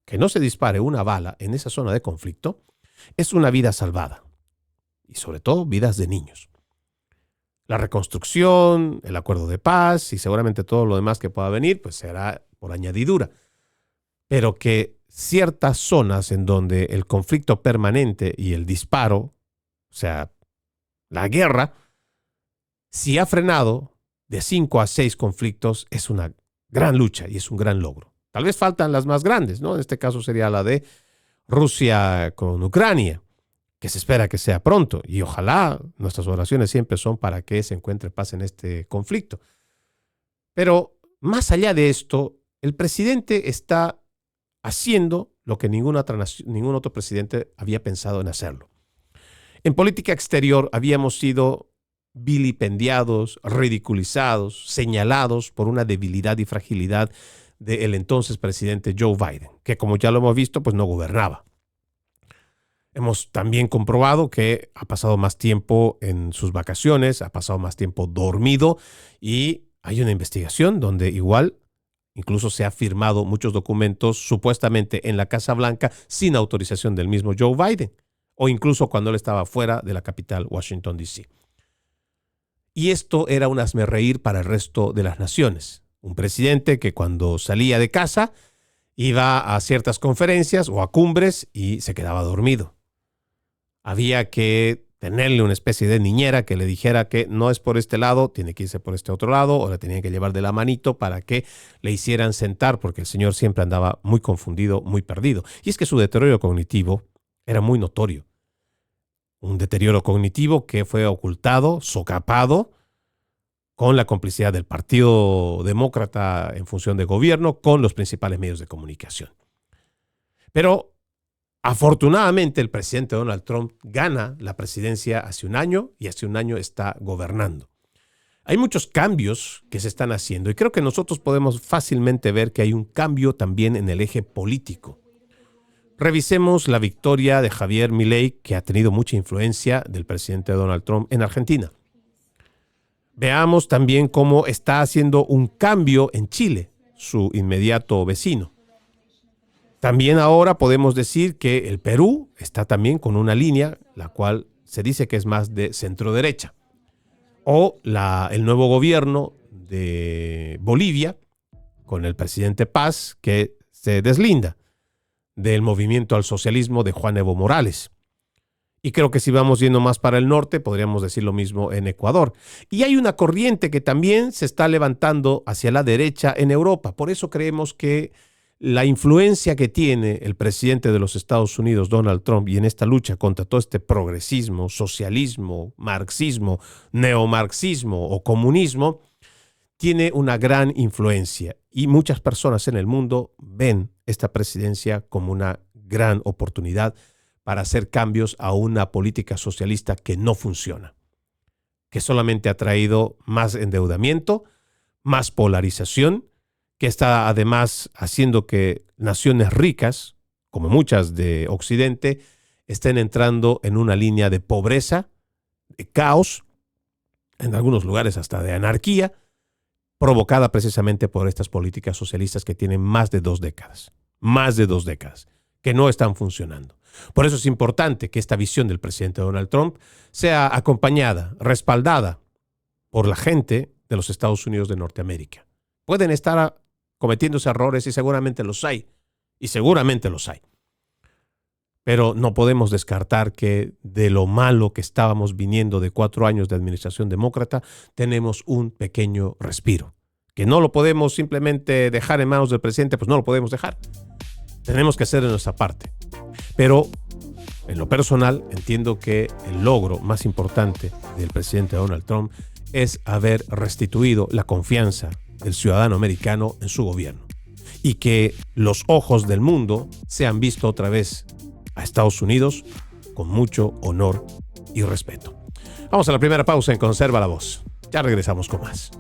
que no se dispare una bala en esa zona de conflicto, es una vida salvada. Y sobre todo, vidas de niños. La reconstrucción, el acuerdo de paz y seguramente todo lo demás que pueda venir, pues será por añadidura. Pero que ciertas zonas en donde el conflicto permanente y el disparo, o sea, la guerra, si ha frenado de 5 a 6 conflictos, es una gran lucha y es un gran logro. Tal vez faltan las más grandes, ¿no? En este caso sería la de Rusia con Ucrania, que se espera que sea pronto. Y ojalá, nuestras oraciones siempre son para que se encuentre paz en este conflicto. Pero más allá de esto, el presidente está haciendo lo que ningún otro presidente había pensado en hacerlo. En política exterior habíamos sido vilipendiados, ridiculizados, señalados por una debilidad y fragilidad del entonces presidente Joe Biden, que como ya lo hemos visto, pues no gobernaba. Hemos también comprobado que ha pasado más tiempo en sus vacaciones, ha pasado más tiempo dormido y hay una investigación donde igual incluso se ha firmado muchos documentos supuestamente en la Casa Blanca sin autorización del mismo Joe Biden o incluso cuando él estaba fuera de la capital, Washington, D.C. Y esto era un hazmerreír para el resto de las naciones. Un presidente que cuando salía de casa iba a ciertas conferencias o a cumbres y se quedaba dormido. Había que tenerle una especie de niñera que le dijera que no es por este lado, tiene que irse por este otro lado, o le tenían que llevar de la manito para que le hicieran sentar, porque el señor siempre andaba muy confundido, muy perdido. Y es que su deterioro cognitivo era muy notorio. Un deterioro cognitivo que fue ocultado, socapado, con la complicidad del Partido Demócrata en función de gobierno, con los principales medios de comunicación. Pero afortunadamente el presidente Donald Trump gana la presidencia hace un año y hace un año está gobernando. Hay muchos cambios que se están haciendo y creo que nosotros podemos fácilmente ver que hay un cambio también en el eje político. Revisemos la victoria de Javier Milei, que ha tenido mucha influencia del presidente Donald Trump en Argentina. Veamos también cómo está haciendo un cambio en Chile, su inmediato vecino. También ahora podemos decir que el Perú está también con una línea, la cual se dice que es más de centro-derecha. O el nuevo gobierno de Bolivia, con el presidente Paz, que se deslinda del movimiento al socialismo de Juan Evo Morales. Y creo que si vamos yendo más para el norte, podríamos decir lo mismo en Ecuador. Y hay una corriente que también se está levantando hacia la derecha en Europa. Por eso creemos que la influencia que tiene el presidente de los Estados Unidos, Donald Trump, y en esta lucha contra todo este progresismo, socialismo, marxismo, neomarxismo o comunismo, tiene una gran influencia. Y muchas personas en el mundo ven esta presidencia como una gran oportunidad para hacer cambios a una política socialista que no funciona, que solamente ha traído más endeudamiento, más polarización, que está además haciendo que naciones ricas, como muchas de Occidente, estén entrando en una línea de pobreza, de caos, en algunos lugares hasta de anarquía, provocada precisamente por estas políticas socialistas que tienen más de 2 décadas, que no están funcionando. Por eso es importante que esta visión del presidente Donald Trump sea acompañada, respaldada por la gente de los Estados Unidos de Norteamérica. Pueden estar cometiéndose errores y seguramente los hay. Pero no podemos descartar que de lo malo que estábamos viniendo de 4 años de administración demócrata, tenemos un pequeño respiro. Que no lo podemos simplemente dejar en manos del presidente, pues no lo podemos dejar. Tenemos que hacer de nuestra parte. Pero en lo personal entiendo que el logro más importante del presidente Donald Trump es haber restituido la confianza del ciudadano americano en su gobierno. Y que los ojos del mundo se han visto otra vez a Estados Unidos con mucho honor y respeto. Vamos a la primera pausa en Conserva la Voz. Ya regresamos con más.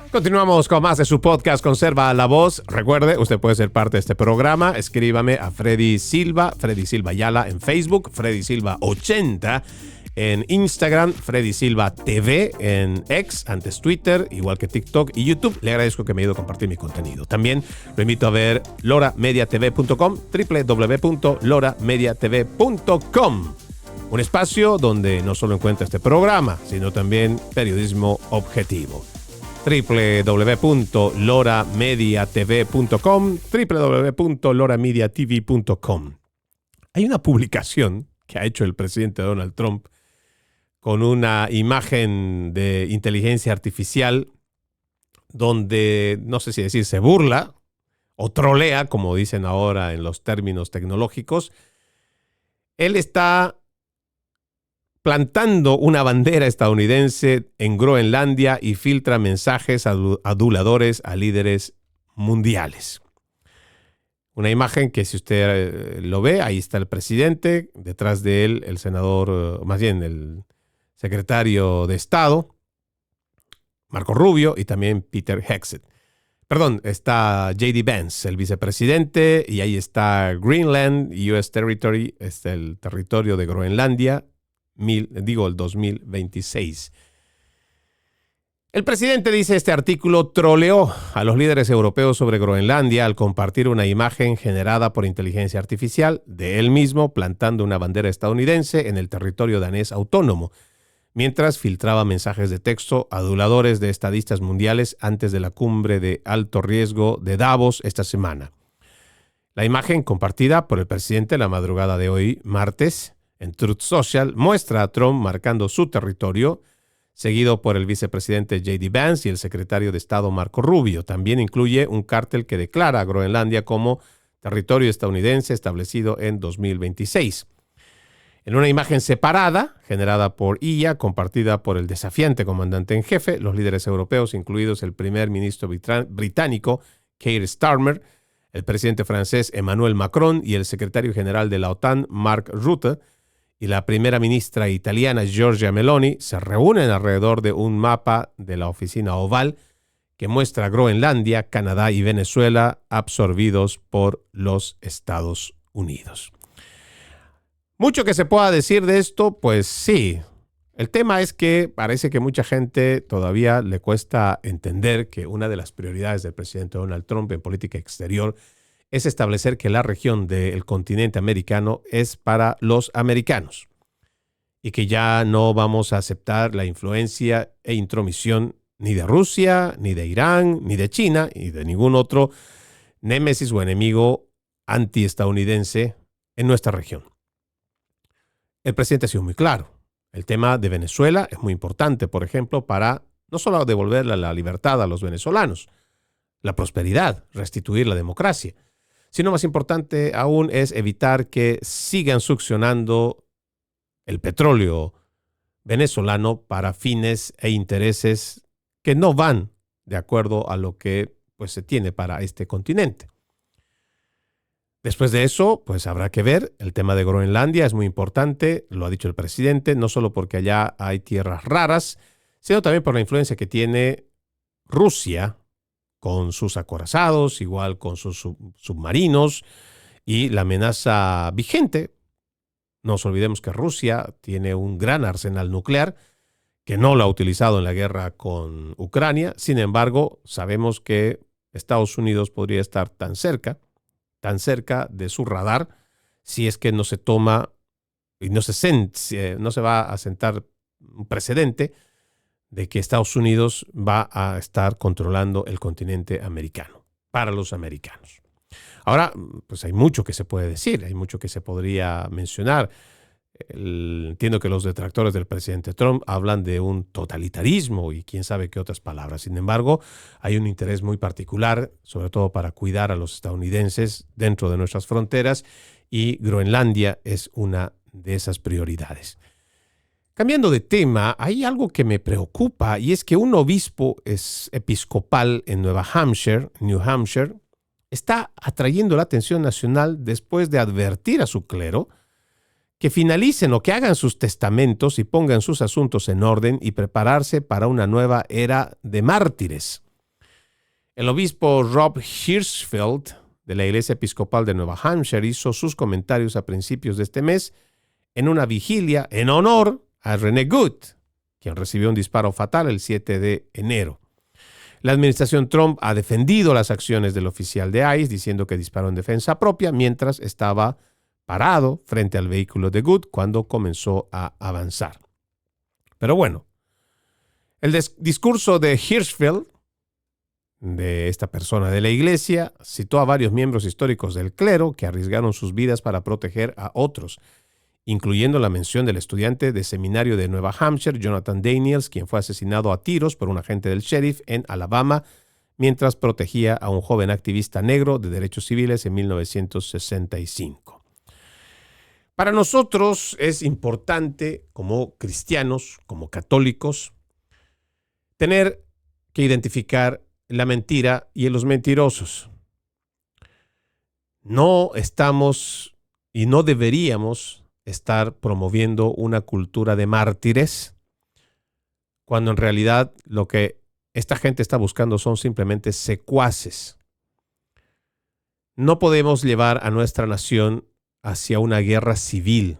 Continuamos con más de su podcast Conserva la Voz. Recuerde, usted puede ser parte de este programa. Escríbame a Freddy Silva Ayala en Facebook, Freddy Silva 80 en Instagram, Freddy Silva TV en X, antes Twitter, igual que TikTok y YouTube. Le agradezco que me ayude a compartir mi contenido. También lo invito a ver loramediatv.com, www.loramediatv.com. Un espacio donde no solo encuentra este programa, sino también periodismo objetivo. www.loramediatv.com, www.loramediatv.com. Hay una publicación que ha hecho el presidente Donald Trump con una imagen de inteligencia artificial donde, no sé si decir, se burla o trolea, como dicen ahora en los términos tecnológicos. Él está plantando una bandera estadounidense en Groenlandia y filtra mensajes aduladores a líderes mundiales. Una imagen que si usted lo ve, ahí está el presidente, detrás de él el senador, más bien el secretario de Estado, Marco Rubio, y también Peter Hegseth. Perdón, está J.D. Vance, el vicepresidente, y ahí está Greenland, US Territory, el territorio de Groenlandia, el 2026. El presidente, dice este artículo, troleó a los líderes europeos sobre Groenlandia al compartir una imagen generada por inteligencia artificial de él mismo plantando una bandera estadounidense en el territorio danés autónomo, mientras filtraba mensajes de texto aduladores de estadistas mundiales antes de la cumbre de alto riesgo de Davos esta semana. La imagen compartida por el presidente la madrugada de hoy, martes, en Truth Social, muestra a Trump marcando su territorio, seguido por el vicepresidente J.D. Vance y el secretario de Estado Marco Rubio. También incluye un cartel que declara a Groenlandia como territorio estadounidense establecido en 2026. En una imagen separada, generada por IA, compartida por el desafiante comandante en jefe, los líderes europeos, incluidos el primer ministro británico Keir Starmer, el presidente francés Emmanuel Macron y el secretario general de la OTAN Mark Rutte, y la primera ministra italiana Giorgia Meloni se reúnen alrededor de un mapa de la oficina oval que muestra Groenlandia, Canadá y Venezuela absorbidos por los Estados Unidos. Mucho que se pueda decir de esto, pues sí. El tema es que parece que mucha gente todavía le cuesta entender que una de las prioridades del presidente Donald Trump en política exterior es establecer que la región del continente americano es para los americanos y que ya no vamos a aceptar la influencia e intromisión ni de Rusia, ni de Irán, ni de China y de ningún otro némesis o enemigo antiestadounidense en nuestra región. El presidente ha sido muy claro. El tema de Venezuela es muy importante, por ejemplo, para no solo devolverle la libertad a los venezolanos, la prosperidad, restituir la democracia, sino más importante aún es evitar que sigan succionando el petróleo venezolano para fines e intereses que no van de acuerdo a lo que pues, se tiene para este continente. Después de eso, pues habrá que ver. El tema de Groenlandia es muy importante, lo ha dicho el presidente, no solo porque allá hay tierras raras, sino también por la influencia que tiene Rusia con sus acorazados, igual con sus submarinos y la amenaza vigente. No nos olvidemos que Rusia tiene un gran arsenal nuclear que no lo ha utilizado en la guerra con Ucrania. Sin embargo, sabemos que Estados Unidos podría estar tan cerca de su radar, si es que no se toma y no se va a sentar un precedente de que Estados Unidos va a estar controlando el continente americano, para los americanos. Ahora, pues hay mucho que se puede decir, hay mucho que se podría mencionar. Entiendo que los detractores del presidente Trump hablan de un totalitarismo y quién sabe qué otras palabras. Sin embargo, hay un interés muy particular, sobre todo para cuidar a los estadounidenses dentro de nuestras fronteras, y Groenlandia es una de esas prioridades. Cambiando de tema, hay algo que me preocupa y es que un obispo episcopal en New Hampshire, está atrayendo la atención nacional después de advertir a su clero que finalicen o que hagan sus testamentos y pongan sus asuntos en orden y prepararse para una nueva era de mártires. El obispo Rob Hirschfeld de la Iglesia Episcopal de Nueva Hampshire hizo sus comentarios a principios de este mes en una vigilia en honor a René Good, quien recibió un disparo fatal el 7 de enero. La administración Trump ha defendido las acciones del oficial de ICE, diciendo que disparó en defensa propia mientras estaba parado frente al vehículo de Good cuando comenzó a avanzar. Pero bueno, el discurso de Hirschfeld, de esta persona de la iglesia, citó a varios miembros históricos del clero que arriesgaron sus vidas para proteger a otros, incluyendo la mención del estudiante de seminario de Nueva Hampshire, Jonathan Daniels, quien fue asesinado a tiros por un agente del sheriff en Alabama mientras protegía a un joven activista negro de derechos civiles en 1965. Para nosotros es importante, como cristianos, como católicos, tener que identificar la mentira y los mentirosos. No estamos y no deberíamos estar promoviendo una cultura de mártires, cuando en realidad lo que esta gente está buscando son simplemente secuaces. No podemos llevar a nuestra nación hacia una guerra civil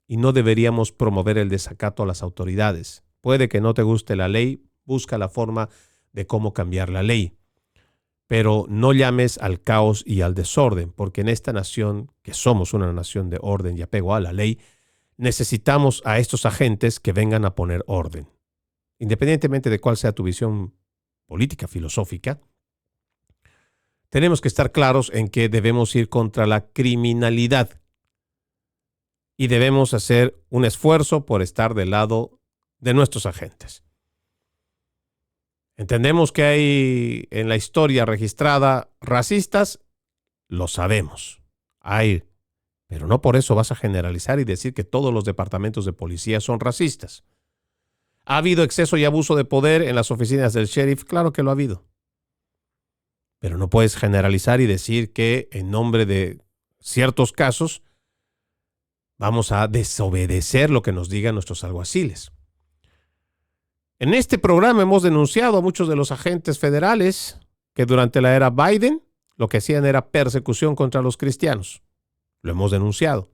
y no deberíamos promover el desacato a las autoridades. Puede que no te guste la ley, busca la forma de cómo cambiar la ley, pero no llames al caos y al desorden, porque en esta nación, que somos una nación de orden y apego a la ley, necesitamos a estos agentes que vengan a poner orden. Independientemente de cuál sea tu visión política, filosófica, tenemos que estar claros en que debemos ir contra la criminalidad y debemos hacer un esfuerzo por estar del lado de nuestros agentes. Entendemos que hay en la historia registrada racistas, lo sabemos, hay, pero no por eso vas a generalizar y decir que todos los departamentos de policía son racistas. ¿Ha habido exceso y abuso de poder en las oficinas del sheriff? Claro que lo ha habido. Pero no puedes generalizar y decir que en nombre de ciertos casos vamos a desobedecer lo que nos digan nuestros alguaciles. En este programa hemos denunciado a muchos de los agentes federales que durante la era Biden lo que hacían era persecución contra los cristianos. Lo hemos denunciado.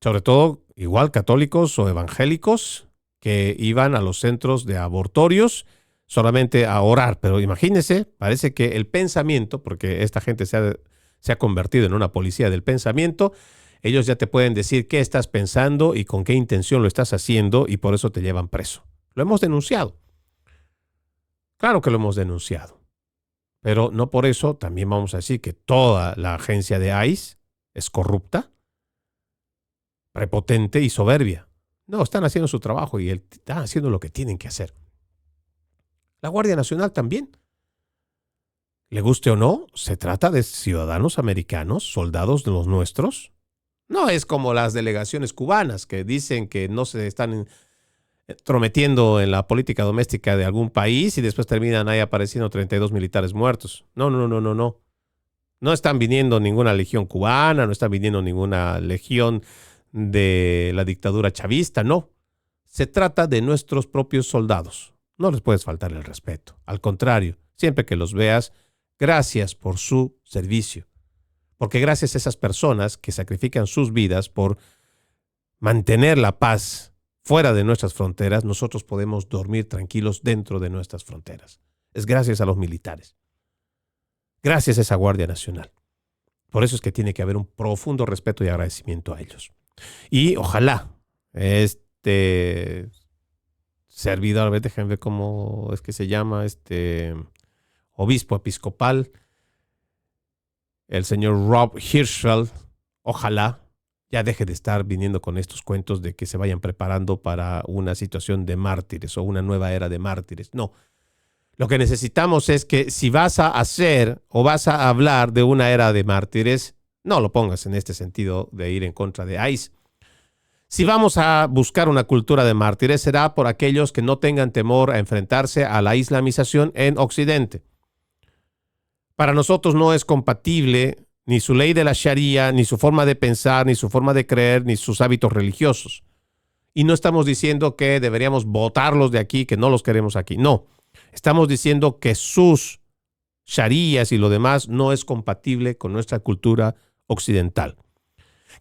Sobre todo, igual católicos o evangélicos que iban a los centros de abortorios solamente a orar. Pero imagínense, parece que el pensamiento, porque esta gente se ha convertido en una policía del pensamiento, ellos ya te pueden decir qué estás pensando y con qué intención lo estás haciendo y por eso te llevan preso. Lo hemos denunciado. Claro que lo hemos denunciado. Pero no por eso también vamos a decir que toda la agencia de ICE es corrupta, prepotente y soberbia. No, están haciendo su trabajo y están haciendo lo que tienen que hacer. La Guardia Nacional también. Le guste o no, se trata de ciudadanos americanos, soldados de los nuestros. No es como las delegaciones cubanas que dicen que no se están entrometiendo en la política doméstica de algún país y después terminan ahí apareciendo 32 militares muertos. No. No están viniendo ninguna legión cubana, no están viniendo ninguna legión de la dictadura chavista, no. Se trata de nuestros propios soldados. No les puedes faltar el respeto. Al contrario, siempre que los veas, gracias por su servicio. Porque gracias a esas personas que sacrifican sus vidas por mantener la paz fuera de nuestras fronteras, nosotros podemos dormir tranquilos dentro de nuestras fronteras. Es gracias a los militares. Gracias a esa Guardia Nacional. Por eso es que tiene que haber un profundo respeto y agradecimiento a ellos. Y ojalá servidor, déjenme ver cómo es que se llama, obispo episcopal, el señor Rob Hirschfeld, ojalá ya deje de estar viniendo con estos cuentos de que se vayan preparando para una situación de mártires o una nueva era de mártires. No. Lo que necesitamos es que si vas a hacer o vas a hablar de una era de mártires, no lo pongas en este sentido de ir en contra de ICE. Si vamos a buscar una cultura de mártires, será por aquellos que no tengan temor a enfrentarse a la islamización en Occidente. Para nosotros no es compatible ni su ley de la Sharia, ni su forma de pensar, ni su forma de creer, ni sus hábitos religiosos. Y no estamos diciendo que deberíamos botarlos de aquí, que no los queremos aquí. No, estamos diciendo que sus Sharías y lo demás no es compatible con nuestra cultura occidental.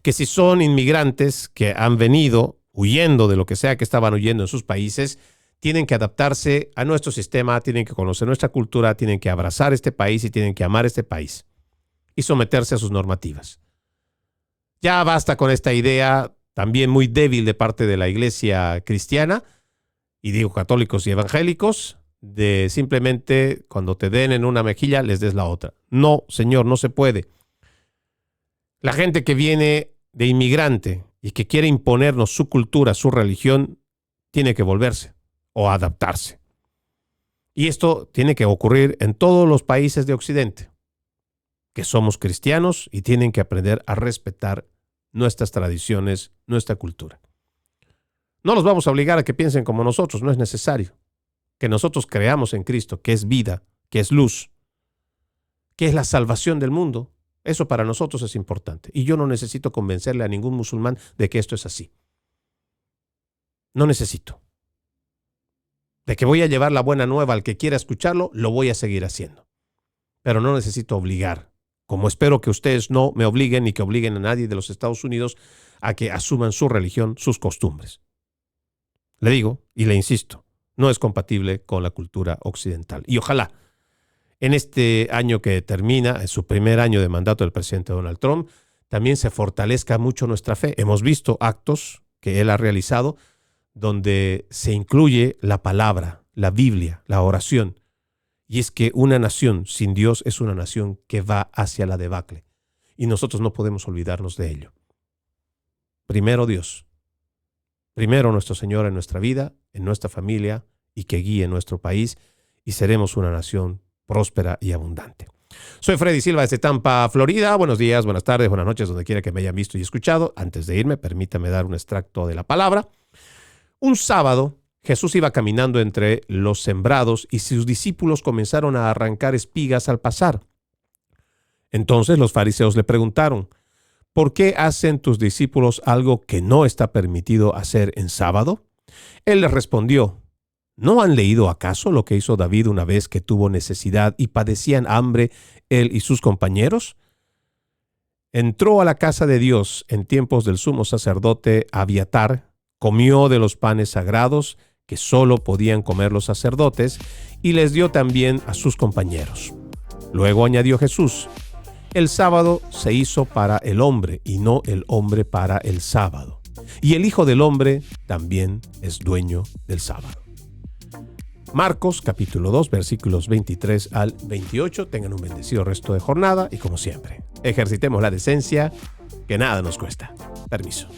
Que si son inmigrantes que han venido huyendo de lo que sea que estaban huyendo en sus países, tienen que adaptarse a nuestro sistema, tienen que conocer nuestra cultura, tienen que abrazar este país y tienen que amar este país y someterse a sus normativas. Ya basta con esta idea también muy débil de parte de la iglesia cristiana, y digo católicos y evangélicos, de simplemente cuando te den en una mejilla les des la otra. No, señor, no se puede. La gente que viene de inmigrante y que quiere imponernos su cultura, su religión, tiene que volverse o adaptarse. Y esto tiene que ocurrir en todos los países de Occidente, que somos cristianos y tienen que aprender a respetar nuestras tradiciones, nuestra cultura. No los vamos a obligar a que piensen como nosotros, no es necesario. Que nosotros creamos en Cristo, que es vida, que es luz, que es la salvación del mundo. Eso para nosotros es importante. Y yo no necesito convencerle a ningún musulmán de que esto es así. No necesito. De que voy a llevar la buena nueva al que quiera escucharlo, lo voy a seguir haciendo. Pero no necesito obligar. Como espero que ustedes no me obliguen ni que obliguen a nadie de los Estados Unidos a que asuman su religión, sus costumbres. Le digo y le insisto, no es compatible con la cultura occidental. Y ojalá en este año que termina, en su primer año de mandato del presidente Donald Trump, también se fortalezca mucho nuestra fe. Hemos visto actos que él ha realizado donde se incluye la palabra, la Biblia, la oración. Y es que una nación sin Dios es una nación que va hacia la debacle. Y nosotros no podemos olvidarnos de ello. Primero Dios. Primero nuestro Señor en nuestra vida, en nuestra familia y que guíe nuestro país y seremos una nación próspera y abundante. Soy Freddy Silva desde Tampa, Florida. Buenos días, buenas tardes, buenas noches, donde quiera que me hayan visto y escuchado. Antes de irme, permítame dar un extracto de la palabra. Un sábado, Jesús iba caminando entre los sembrados y sus discípulos comenzaron a arrancar espigas al pasar. Entonces los fariseos le preguntaron, ¿por qué hacen tus discípulos algo que no está permitido hacer en sábado? Él les respondió, ¿no han leído acaso lo que hizo David una vez que tuvo necesidad y padecían hambre él y sus compañeros? Entró a la casa de Dios en tiempos del sumo sacerdote Abiatar, comió de los panes sagrados que solo podían comer los sacerdotes y les dio también a sus compañeros. Luego añadió Jesús, el sábado se hizo para el hombre y no el hombre para el sábado. Y el Hijo del Hombre también es dueño del sábado. Marcos capítulo 2 versículos 23 al 28. Tengan un bendecido resto de jornada y como siempre, ejercitemos la decencia que nada nos cuesta. Permiso.